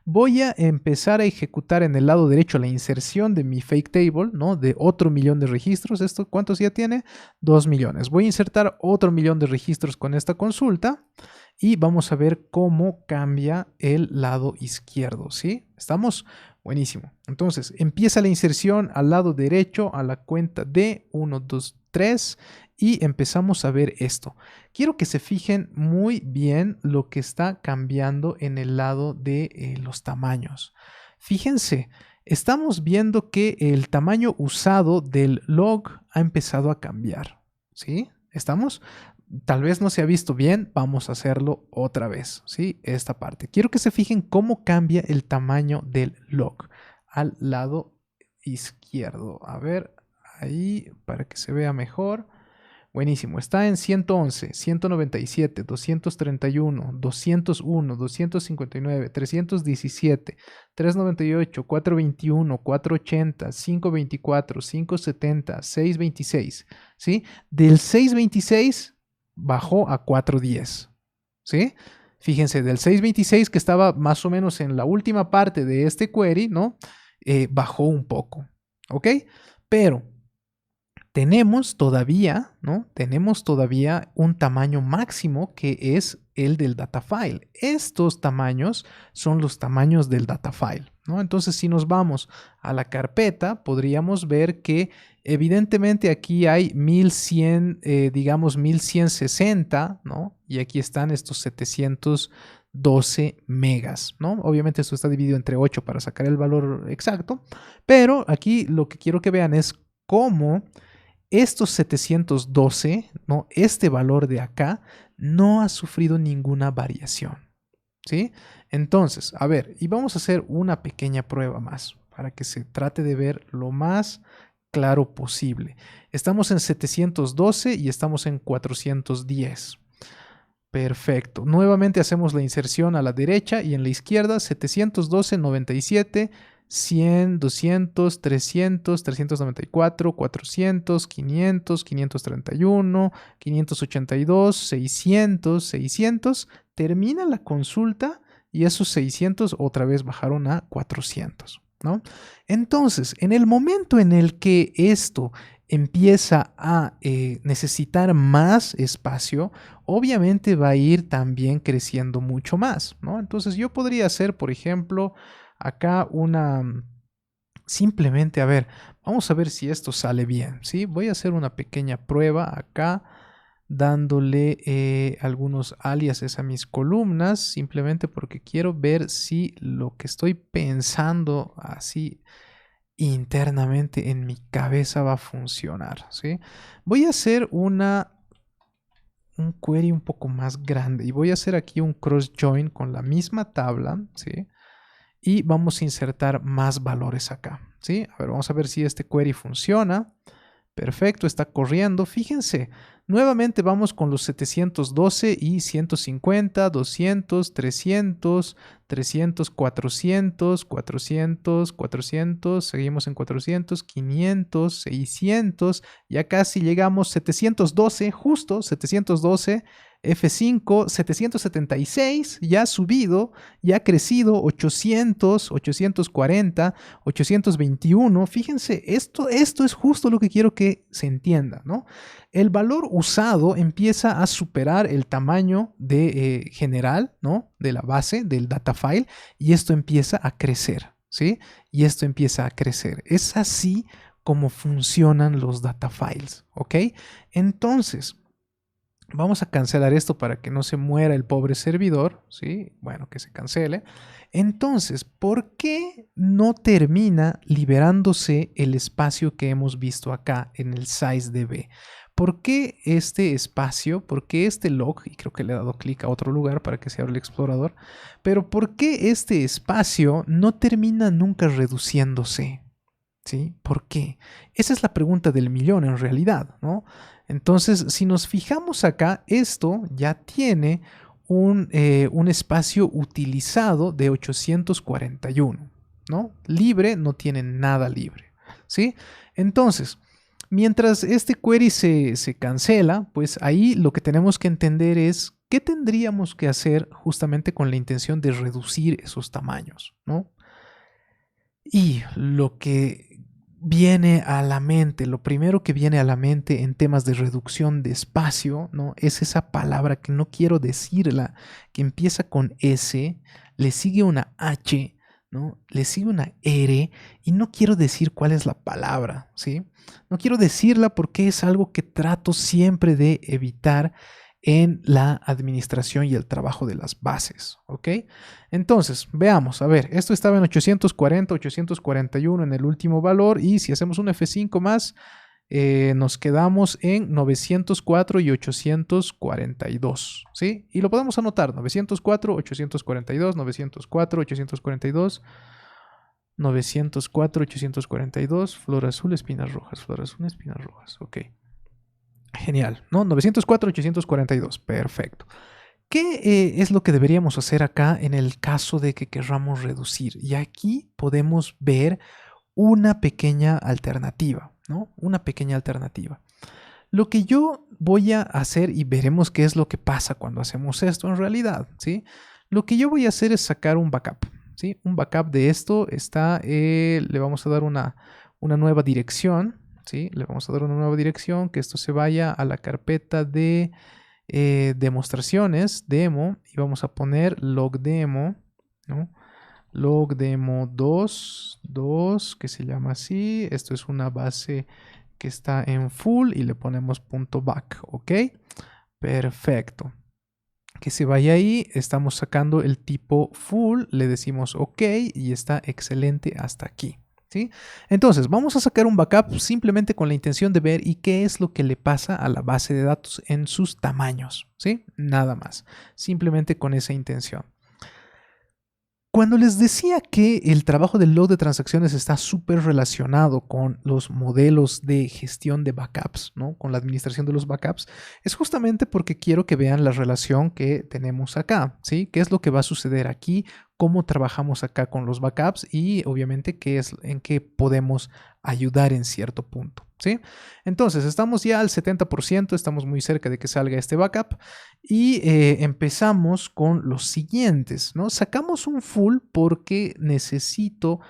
Voy a empezar a ejecutar en el lado derecho la inserción de mi fake table, ¿no? De otro millón de registros. ¿Esto cuántos ya tiene? 2 millones. Voy a insertar otro millón de registros con esta consulta y vamos a ver cómo cambia el lado izquierdo, ¿sí? ¿Estamos? Buenísimo. Entonces, empieza la inserción al lado derecho a la cuenta de 1, 2, 3 y empezamos a ver esto. Quiero que se fijen muy bien lo que está cambiando en el lado de los tamaños. Fíjense, estamos viendo que el tamaño usado del log ha empezado a cambiar, ¿sí? ¿Estamos? Tal vez no se ha visto bien, vamos a hacerlo otra vez, ¿sí? Esta parte. Quiero que se fijen cómo cambia el tamaño del log al lado izquierdo. A ver, ahí, para que se vea mejor. Buenísimo. Está en 111, 197, 231, 201, 259, 317, 398, 421, 480, 524, 570, 626. ¿Sí? Del 626 bajó a 410. ¿Sí? Fíjense, del 626 que estaba más o menos en la última parte de este query, ¿no? Bajó un poco. ¿Ok? Pero tenemos todavía, ¿no? Tenemos todavía un tamaño máximo que es el del data file. Estos tamaños son los tamaños del data file, ¿no? Entonces, si nos vamos a la carpeta, podríamos ver que evidentemente aquí hay 1100, digamos 1160, ¿no? Y aquí están estos 712 megas, ¿no? Obviamente esto está dividido entre 8 para sacar el valor exacto, pero aquí lo que quiero que vean es cómo estos 712, ¿no? Este valor de acá no ha sufrido ninguna variación, ¿sí? Entonces, a ver, y vamos a hacer una pequeña prueba más para que se trate de ver lo más claro posible. Estamos en 712 y estamos en 410. Perfecto. Nuevamente hacemos la inserción a la derecha y en la izquierda 712, 97, 100, 200, 300, 394, 400, 500, 531, 582, 600, 600. Termina la consulta y esos 600 otra vez bajaron a 400, ¿no? Entonces, en el momento en el que esto empieza a necesitar más espacio, obviamente va a ir también creciendo mucho más, ¿no? Entonces yo podría hacer, por ejemplo, acá simplemente, a ver, vamos a ver si esto sale bien, ¿sí? Voy a hacer una pequeña prueba acá, dándole algunos aliases a mis columnas, simplemente porque quiero ver si lo que estoy pensando así internamente en mi cabeza va a funcionar, ¿sí? Voy a hacer un query un poco más grande y voy a hacer aquí un cross join con la misma tabla, ¿sí? Y vamos a insertar más valores acá, ¿sí? A ver, vamos a ver si este query funciona. Perfecto, está corriendo. Fíjense, nuevamente vamos con los 712 y 150, 200, 300, 300, 400, 400, 400, seguimos en 400, 500, 600, ya casi llegamos 712, justo 712, F5, 776, ya ha subido, ya ha crecido 800, 840, 821. Fíjense, esto es justo lo que quiero que se entienda, ¿no? El valor usado empieza a superar el tamaño de, general, ¿no? De la base, del data file, y esto empieza a crecer, ¿sí? Y esto empieza a crecer. Es así como funcionan los data files, ¿ok? Entonces, vamos a cancelar esto para que no se muera el pobre servidor, ¿sí? Bueno, que se cancele. Entonces, ¿por qué no termina liberándose el espacio que hemos visto acá en el size_db? ¿Por qué este espacio, por qué este log, y creo que le he dado clic a otro lugar para que se abra el explorador, pero por qué este espacio no termina nunca reduciéndose? ¿Sí? ¿Por qué? Esa es la pregunta del millón en realidad, ¿no? Entonces, si nos fijamos acá, esto ya tiene un espacio utilizado de 841, ¿no? Libre no tiene nada libre, ¿sí? Entonces, mientras este query se cancela, pues ahí lo que tenemos que entender es qué tendríamos que hacer justamente con la intención de reducir esos tamaños, ¿no? Y lo que viene a la mente, lo primero que viene a la mente en temas de reducción de espacio, ¿no? Es esa palabra que no quiero decirla, que empieza con S, le sigue una H, ¿no? Le sigue una R y no quiero decir cuál es la palabra, ¿sí? No quiero decirla porque es algo que trato siempre de evitar en la administración y el trabajo de las bases, ¿ok? Entonces, veamos, a ver, esto estaba en 840, 841 en el último valor y si hacemos un F5 más, nos quedamos en 904 y 842, ¿sí? Y lo podemos anotar, 904, 842, 904, 842, 904, 842, flor azul, espinas rojas, ok. Genial, ¿no? 904, 842, perfecto. ¿Qué es lo que deberíamos hacer acá en el caso de que querramos reducir? Y aquí podemos ver una pequeña alternativa, ¿no? Una pequeña alternativa. Lo que yo voy a hacer, y veremos qué es lo que pasa cuando hacemos esto en realidad, ¿sí? Lo que yo voy a hacer es sacar un backup, ¿sí? Un backup de esto está, le vamos a dar una nueva dirección, ¿sí? Le vamos a dar una nueva dirección, que esto se vaya a la carpeta de demostraciones, demo, y vamos a poner logdemo, ¿no? Logdemo 2, que se llama así. Esto es una base que está en full y le ponemos .back, ¿ok? Perfecto. Que se vaya ahí, estamos sacando el tipo full, le decimos OK y está excelente hasta aquí. ¿Sí? Entonces, vamos a sacar un backup simplemente con la intención de ver y qué es lo que le pasa a la base de datos en sus tamaños, ¿sí? Nada más, simplemente con esa intención. Cuando les decía que el trabajo del log de transacciones está súper relacionado con los modelos de gestión de backups, ¿no? Con la administración de los backups, es justamente porque quiero que vean la relación que tenemos acá, ¿sí? ¿Qué es lo que va a suceder aquí? ¿Cómo trabajamos acá con los backups? Y obviamente en qué podemos ayudar en cierto punto, ¿sí? Entonces, estamos ya al 70%, estamos muy cerca de que salga este backup y empezamos con los siguientes, ¿no? Sacamos un full porque necesito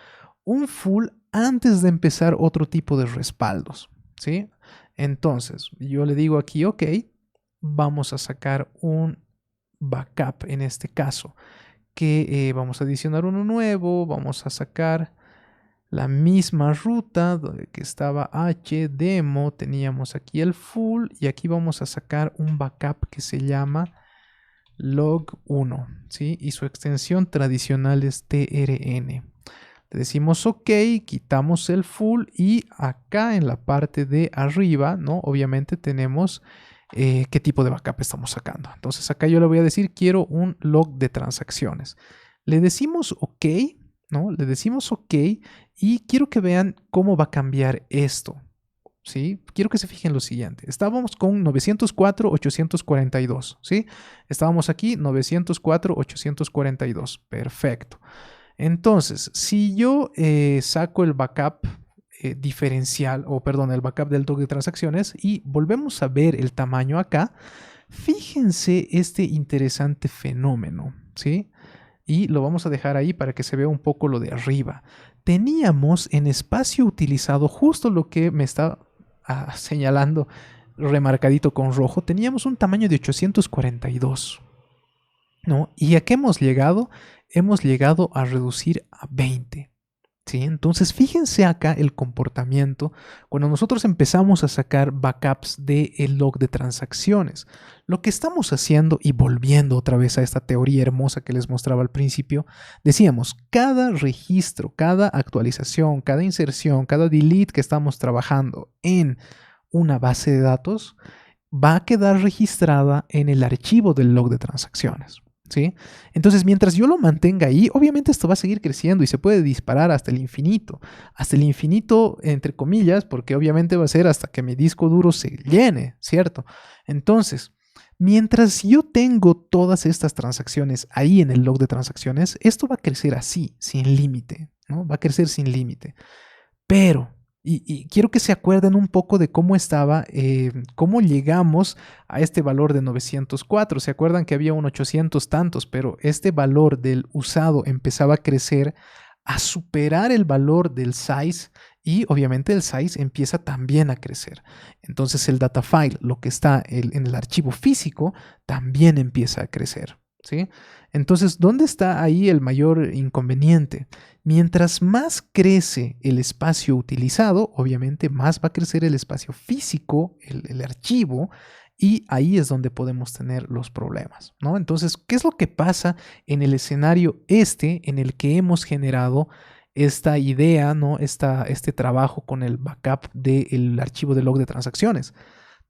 un full antes de empezar otro tipo de respaldos, ¿sí? Entonces, yo le digo aquí, ok, vamos a sacar un backup en este caso, que vamos a adicionar uno nuevo, vamos a sacar la misma ruta que estaba hdemo, teníamos aquí el full y aquí vamos a sacar un backup que se llama log1, ¿sí? Y su extensión tradicional es trn. Le decimos OK, quitamos el full y acá en la parte de arriba, ¿no? Obviamente tenemos qué tipo de backup estamos sacando. Entonces acá yo le voy a decir quiero un log de transacciones. Le decimos OK, ¿no? Le decimos OK y quiero que vean cómo va a cambiar esto, ¿sí? Quiero que se fijen lo siguiente. Estábamos con 904, 842, ¿sí? Estábamos aquí 904, 842. Perfecto. Entonces, si yo saco el backup diferencial, o perdón, el backup del log de transacciones y volvemos a ver el tamaño acá, fíjense este interesante fenómeno, ¿sí? Y lo vamos a dejar ahí para que se vea un poco lo de arriba. Teníamos en espacio utilizado justo lo que me está señalando remarcadito con rojo. Teníamos un tamaño de 842, ¿no? ¿Y a qué hemos llegado? Hemos llegado a reducir a 20. ¿Sí? Entonces, fíjense acá el comportamiento cuando nosotros empezamos a sacar backups del log de transacciones. Lo que estamos haciendo, y volviendo otra vez a esta teoría hermosa que les mostraba al principio, decíamos, cada registro, cada actualización, cada inserción, cada delete que estamos trabajando en una base de datos va a quedar registrada en el archivo del log de transacciones. ¿Sí? Entonces, mientras yo lo mantenga ahí, obviamente esto va a seguir creciendo y se puede disparar hasta el infinito, entre comillas, porque obviamente va a ser hasta que mi disco duro se llene, ¿cierto? Entonces, mientras yo tengo todas estas transacciones ahí en el log de transacciones, esto va a crecer así, sin límite, ¿no? Va a crecer sin límite. Pero y quiero que se acuerden un poco de cómo estaba, cómo llegamos a este valor de 904. ¿Se acuerdan que había un 800 tantos? Pero este valor del usado empezaba a crecer, a superar el valor del size y obviamente el size empieza también a crecer. Entonces el data file, lo que está en el archivo físico, también empieza a crecer, ¿sí? Entonces, ¿dónde está ahí el mayor inconveniente? Mientras más crece el espacio utilizado, obviamente más va a crecer el espacio físico, el archivo, y ahí es donde podemos tener los problemas, ¿no? Entonces, ¿qué es lo que pasa en el escenario en el que hemos generado esta idea, ¿no? Este trabajo con el backup del archivo de log de transacciones?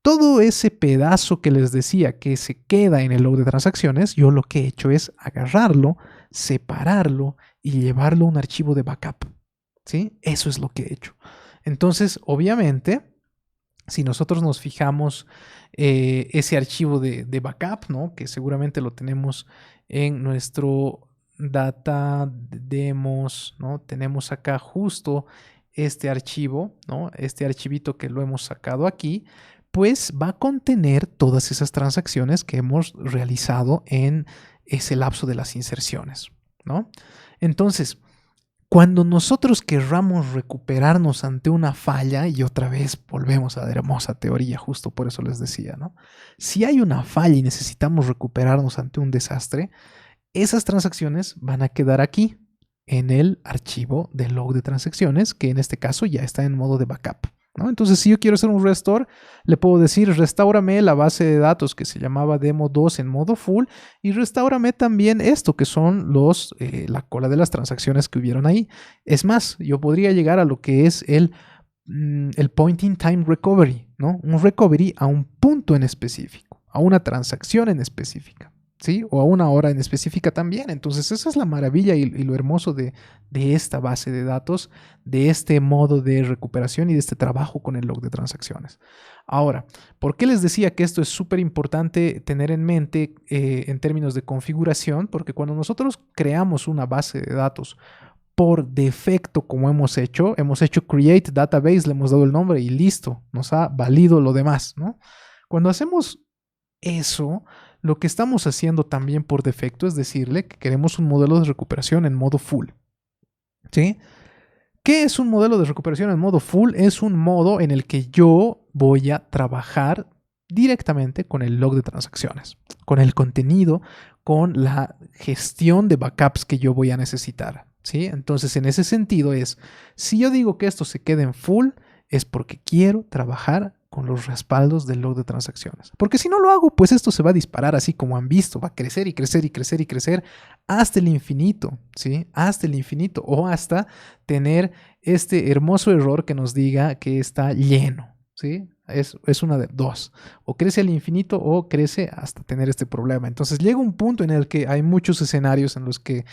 Todo ese pedazo que les decía que se queda en el log de transacciones, yo lo que he hecho es agarrarlo, separarlo y llevarlo a un archivo de backup, ¿sí? Eso es lo que he hecho. Entonces, obviamente, si nosotros nos fijamos ese archivo de backup, ¿no? Que seguramente lo tenemos en nuestro data demos, ¿no? Tenemos acá justo este archivo, ¿no? Este archivito que lo hemos sacado aquí, pues va a contener todas esas transacciones que hemos realizado en ese lapso de las inserciones, ¿no? Entonces, cuando nosotros querramos recuperarnos ante una falla, y otra vez volvemos a la hermosa teoría, justo por eso les decía, ¿no? Si hay una falla y necesitamos recuperarnos ante un desastre, esas transacciones van a quedar aquí, en el archivo de log de transacciones, que en este caso ya está en modo de backup, ¿no? Entonces, si yo quiero hacer un restore, le puedo decir, restáurame la base de datos que se llamaba demo2 en modo full y restáurame también esto, que son la cola de las transacciones que hubieron ahí. Es más, yo podría llegar a lo que es el point in time recovery, ¿no? Un recovery a un punto en específico, a una transacción en específica, ¿sí? O a una hora en específica también. Entonces, esa es la maravilla y lo hermoso de esta base de datos, de este modo de recuperación y de este trabajo con el log de transacciones. Ahora, ¿por qué les decía que esto es súper importante tener en mente en términos de configuración? Porque cuando nosotros creamos una base de datos por defecto, como hemos hecho create database, le hemos dado el nombre y listo, nos ha valido lo demás, ¿no? Cuando hacemos eso, lo que estamos haciendo también por defecto es decirle que queremos un modelo de recuperación en modo full, ¿sí? ¿Qué es un modelo de recuperación en modo full? Es un modo en el que yo voy a trabajar directamente con el log de transacciones, con el contenido, con la gestión de backups que yo voy a necesitar, ¿sí? Entonces, en ese sentido si yo digo que esto se quede en full, es porque quiero trabajar con los respaldos del log de transacciones. Porque si no lo hago, pues esto se va a disparar así como han visto, va a crecer y crecer y crecer y crecer hasta el infinito, ¿sí? Hasta el infinito o hasta tener este hermoso error que nos diga que está lleno, ¿sí? Es una de dos. O crece al infinito o crece hasta tener este problema. Entonces llega un punto en el que hay muchos escenarios en los que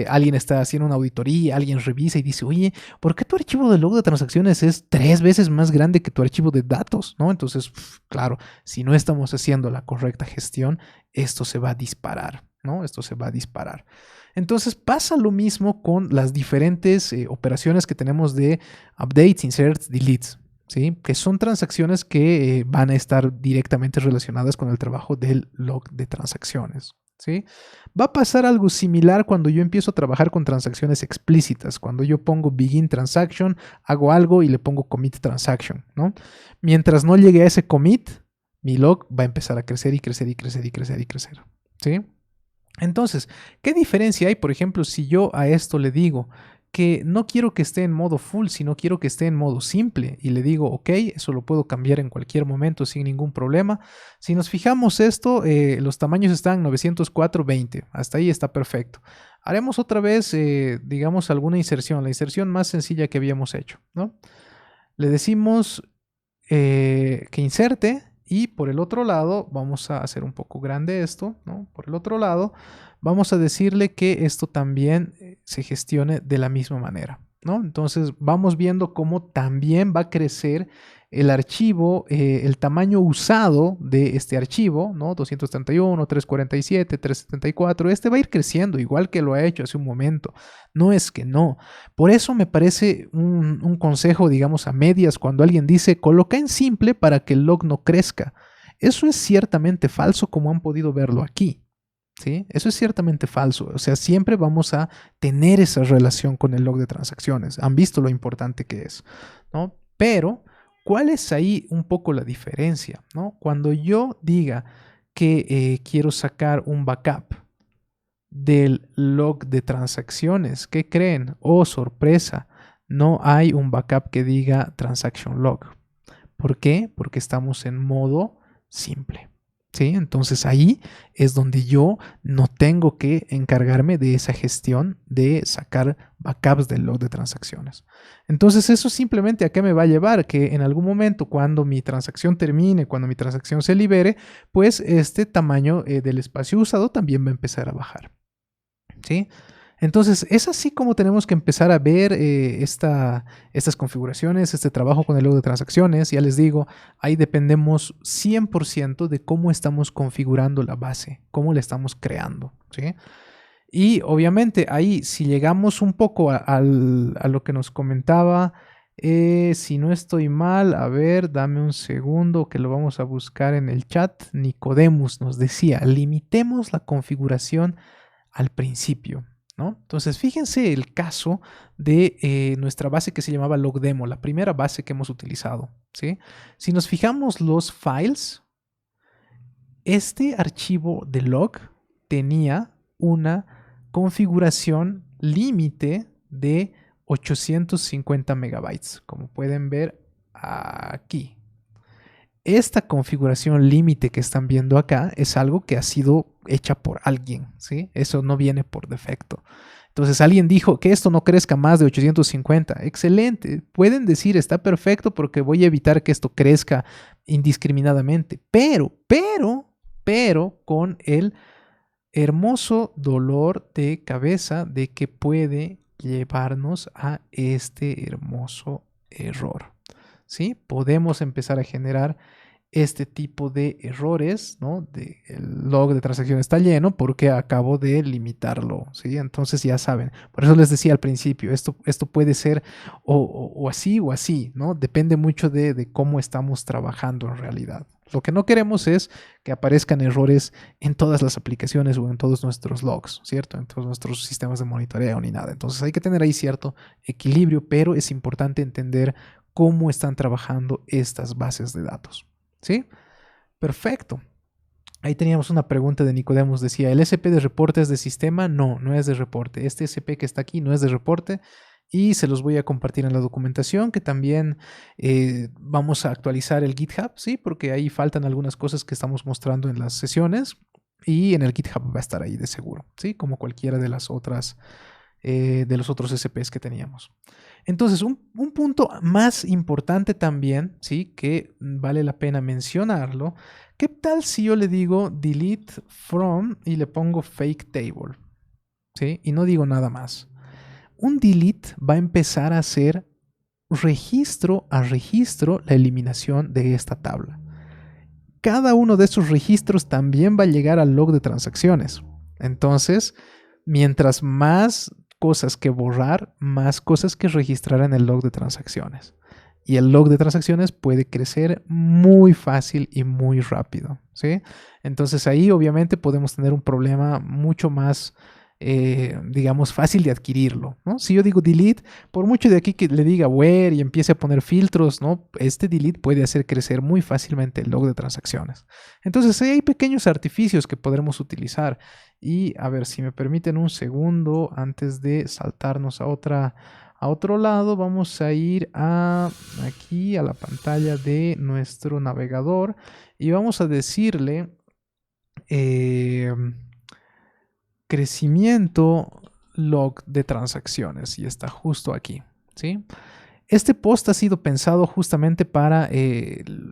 alguien está haciendo una auditoría, alguien revisa y dice, oye, ¿por qué tu archivo de log de transacciones es 3 veces más grande que tu archivo de datos? ¿No? Entonces, claro, si no estamos haciendo la correcta gestión, esto se va a disparar, ¿no? Esto se va a disparar. Entonces pasa lo mismo con las diferentes operaciones que tenemos de updates, inserts, deletes, ¿sí? Que son transacciones que van a estar directamente relacionadas con el trabajo del log de transacciones, ¿sí? Va a pasar algo similar cuando yo empiezo a trabajar con transacciones explícitas. Cuando yo pongo begin transaction, hago algo y le pongo commit transaction, ¿no? Mientras no llegue a ese commit, mi log va a empezar a crecer y crecer y crecer y crecer y crecer, ¿sí? Entonces, ¿qué diferencia hay, por ejemplo, si yo a esto le digo que no quiero que esté en modo full, sino quiero que esté en modo simple y le digo, ok, eso lo puedo cambiar en cualquier momento sin ningún problema? Si nos fijamos esto, los tamaños están 904.20, hasta ahí está perfecto. Haremos otra vez, digamos, alguna inserción, la inserción más sencilla que habíamos hecho, ¿no? Le decimos que inserte y por el otro lado, vamos a hacer un poco grande esto, ¿no? Por el otro lado, vamos a decirle que esto también se gestione de la misma manera, ¿no? Entonces vamos viendo cómo también va a crecer el archivo, el tamaño usado de este archivo, ¿no? 231, 347, 374, este va a ir creciendo igual que lo ha hecho hace un momento, no es que no. Por eso me parece un consejo, digamos, a medias cuando alguien dice coloca en simple para que el log no crezca. Eso es ciertamente falso, como han podido verlo aquí, ¿sí? Eso es ciertamente falso. O sea, siempre vamos a tener esa relación con el log de transacciones. Han visto lo importante que es, ¿no? Pero ¿cuál es ahí un poco la diferencia, ¿no? Cuando yo diga que quiero sacar un backup del log de transacciones, ¿qué creen? Oh, sorpresa, no hay un backup que diga transaction log. ¿Por qué? Porque estamos en modo simple, ¿sí? Entonces ahí es donde yo no tengo que encargarme de esa gestión de sacar backups del log de transacciones. Entonces eso simplemente a qué me va a llevar, que en algún momento cuando mi transacción termine, cuando mi transacción se libere, pues este tamaño del espacio usado también va a empezar a bajar, ¿sí? Entonces, es así como tenemos que empezar a ver estas configuraciones, este trabajo con el log de transacciones. Ya les digo, ahí dependemos 100% de cómo estamos configurando la base, cómo la estamos creando, ¿sí? Y obviamente ahí, si llegamos un poco a lo que nos comentaba, si no estoy mal, a ver, dame un segundo que lo vamos a buscar en el chat. Nicodemus nos decía, limitemos la configuración al principio, ¿no? Entonces, fíjense el caso de nuestra base que se llamaba logdemo, la primera base que hemos utilizado, ¿sí? Si nos fijamos los files, este archivo de log tenía una configuración límite de 850 megabytes, como pueden ver aquí. Esta configuración límite que están viendo acá es algo que ha sido hecha por alguien, ¿sí? Eso no viene por defecto. Entonces alguien dijo que esto no crezca más de 850. Excelente. Pueden decir está perfecto porque voy a evitar que esto crezca indiscriminadamente. Pero con el hermoso dolor de cabeza de que puede llevarnos a este hermoso error, ¿sí? Podemos empezar a generar este tipo de errores, ¿no? El log de transacción está lleno porque acabo de limitarlo, ¿sí? Entonces ya saben, por eso les decía al principio, esto puede ser o así o así, ¿no? Depende mucho de cómo estamos trabajando en realidad. Lo que no queremos es que aparezcan errores en todas las aplicaciones o en todos nuestros logs, ¿cierto? En todos nuestros sistemas de monitoreo ni nada. Entonces hay que tener ahí cierto equilibrio, pero es importante entender cómo están trabajando estas bases de datos, ¿sí? Perfecto. Ahí teníamos una pregunta de Nicodemus. Decía, ¿el SP de reporte es de sistema? No, no es de reporte. Este SP que está aquí no es de reporte. Y se los voy a compartir en la documentación, que también vamos a actualizar el GitHub, ¿sí? Porque ahí faltan algunas cosas que estamos mostrando en las sesiones. Y en el GitHub va a estar ahí de seguro, ¿sí? Como cualquiera de las otras, de los otros SPs que teníamos. Entonces, un punto más importante también, ¿sí? Que vale la pena mencionarlo. ¿Qué tal si yo le digo delete from y le pongo fake table? ¿Sí? Y no digo nada más. Un delete va a empezar a hacer registro a registro la eliminación de esta tabla. Cada uno de esos registros también va a llegar al log de transacciones. Entonces, mientras más cosas que borrar, más cosas que registrar en el log de transacciones. Y el log de transacciones puede crecer muy fácil y muy rápido, ¿sí? Entonces ahí obviamente podemos tener un problema mucho más, digamos, fácil de adquirirlo, ¿no? Si yo digo delete, por mucho de aquí que le diga where y empiece a poner filtros, ¿no? Este delete puede hacer crecer muy fácilmente el log de transacciones. Entonces ahí hay pequeños artificios que podremos utilizar. Y a ver, si me permiten un segundo antes de saltarnos a otro lado, vamos a ir aquí a la pantalla de nuestro navegador y vamos a decirle crecimiento log de transacciones y está justo aquí, ¿sí? Este post ha sido pensado justamente para,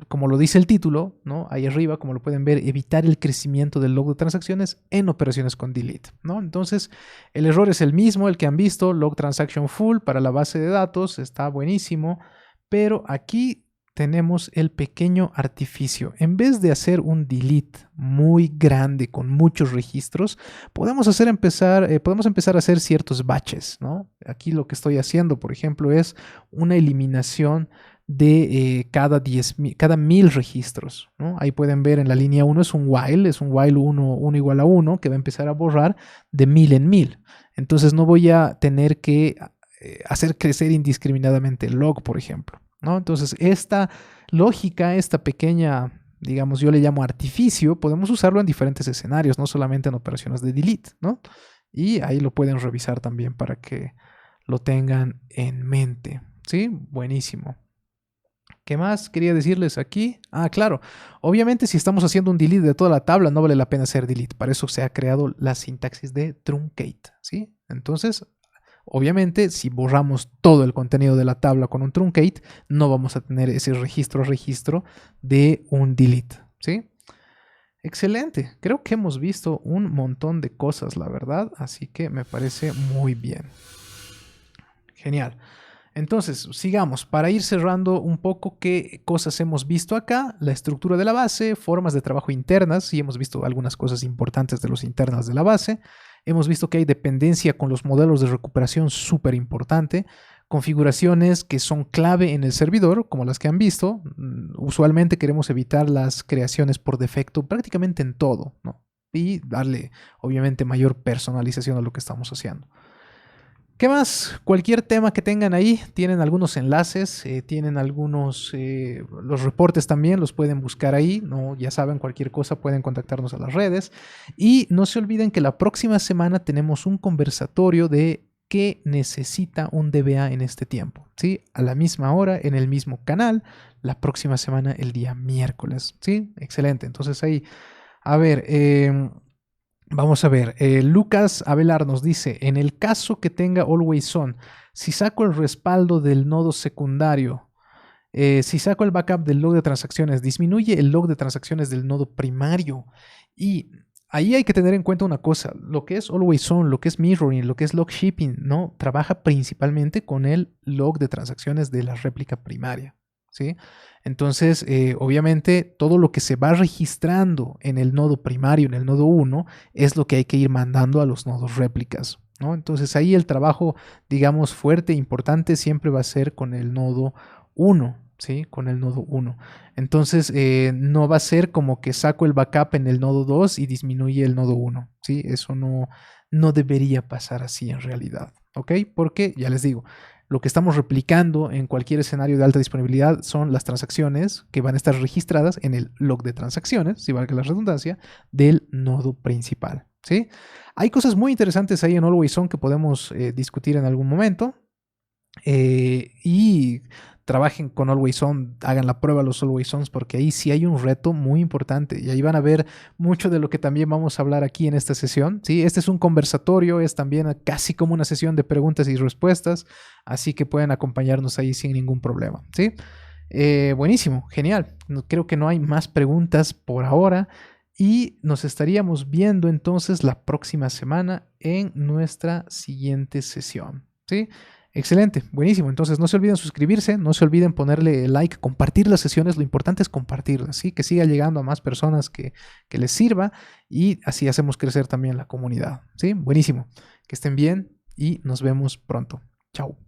como lo dice el título, ¿no? Ahí arriba, como lo pueden ver, evitar el crecimiento del log de transacciones en operaciones con delete, ¿no? Entonces, el error es el mismo, el que han visto, log transaction full para la base de datos, está buenísimo, pero aquí tenemos el pequeño artificio. En vez de hacer un delete muy grande con muchos registros, podemos empezar a hacer ciertos batches, ¿no? Aquí lo que estoy haciendo, por ejemplo, es una eliminación de cada 1000 registros, ¿no? Ahí pueden ver en la línea 1 es un while 1 igual a 1 que va a empezar a borrar de 1000 en 1000. Entonces no voy a tener que hacer crecer indiscriminadamente el log, por ejemplo, ¿no? Entonces esta lógica, esta pequeña, digamos, yo le llamo artificio, podemos usarlo en diferentes escenarios, no solamente en operaciones de delete, ¿no? Y ahí lo pueden revisar también para que lo tengan en mente, ¿sí? Buenísimo. ¿Qué más quería decirles aquí? Ah, claro. Obviamente si estamos haciendo un delete de toda la tabla, no vale la pena hacer delete. Para eso se ha creado la sintaxis de truncate, ¿sí? Entonces, obviamente, si borramos todo el contenido de la tabla con un truncate, no vamos a tener ese registro a registro de un delete, ¿sí? Excelente. Creo que hemos visto un montón de cosas, la verdad. Así que me parece muy bien. Genial. Entonces, sigamos. Para ir cerrando un poco qué cosas hemos visto acá, la estructura de la base, formas de trabajo internas, y hemos visto algunas cosas importantes de los internas de la base. Hemos visto que hay dependencia con los modelos de recuperación súper importante, configuraciones que son clave en el servidor, como las que han visto. Usualmente queremos evitar las creaciones por defecto prácticamente en todo, ¿no? Y darle, obviamente, mayor personalización a lo que estamos haciendo. ¿Qué más? Cualquier tema que tengan ahí, tienen algunos enlaces, tienen algunos, los reportes también, los pueden buscar ahí, ¿no? Ya saben, cualquier cosa pueden contactarnos a las redes. Y no se olviden que la próxima semana tenemos un conversatorio de qué necesita un DBA en este tiempo, ¿sí? A la misma hora, en el mismo canal, la próxima semana, el día miércoles, ¿sí? Excelente, entonces ahí, a ver, vamos a ver, Lucas Avelar nos dice, en el caso que tenga Always On, si saco el respaldo del nodo secundario, si saco el backup del log de transacciones, disminuye el log de transacciones del nodo primario. Y ahí hay que tener en cuenta una cosa, lo que es Always On, lo que es mirroring, lo que es log shipping, ¿no? Trabaja principalmente con el log de transacciones de la réplica primaria, ¿sí? Entonces, obviamente, todo lo que se va registrando en el nodo primario, en el nodo 1, es lo que hay que ir mandando a los nodos réplicas, ¿no? Entonces, ahí el trabajo, digamos, fuerte, importante, siempre va a ser con el nodo 1, ¿sí? Con el nodo 1. Entonces, no va a ser como que saco el backup en el nodo 2 y disminuye el nodo 1, ¿sí? Eso no debería pasar así en realidad, ¿ok? Porque, ya les digo, lo que estamos replicando en cualquier escenario de alta disponibilidad son las transacciones que van a estar registradas en el log de transacciones, si valga la redundancia, del nodo principal, ¿sí? Hay cosas muy interesantes ahí en Always On que podemos discutir en algún momento. Y trabajen con Always On, hagan la prueba a los Always Ons, porque ahí sí hay un reto muy importante y ahí van a ver mucho de lo que también vamos a hablar aquí en esta sesión, ¿sí? Este es un conversatorio, es también casi como una sesión de preguntas y respuestas, así que pueden acompañarnos ahí sin ningún problema, ¿sí? Buenísimo, genial. Creo que no hay más preguntas por ahora y nos estaríamos viendo entonces la próxima semana en nuestra siguiente sesión, ¿sí? Excelente, buenísimo. Entonces no se olviden suscribirse, no se olviden ponerle like, compartir las sesiones. Lo importante es compartirlas, ¿sí? Que siga llegando a más personas que les sirva y así hacemos crecer también la comunidad, ¿sí? Buenísimo. Que estén bien y nos vemos pronto. Chao.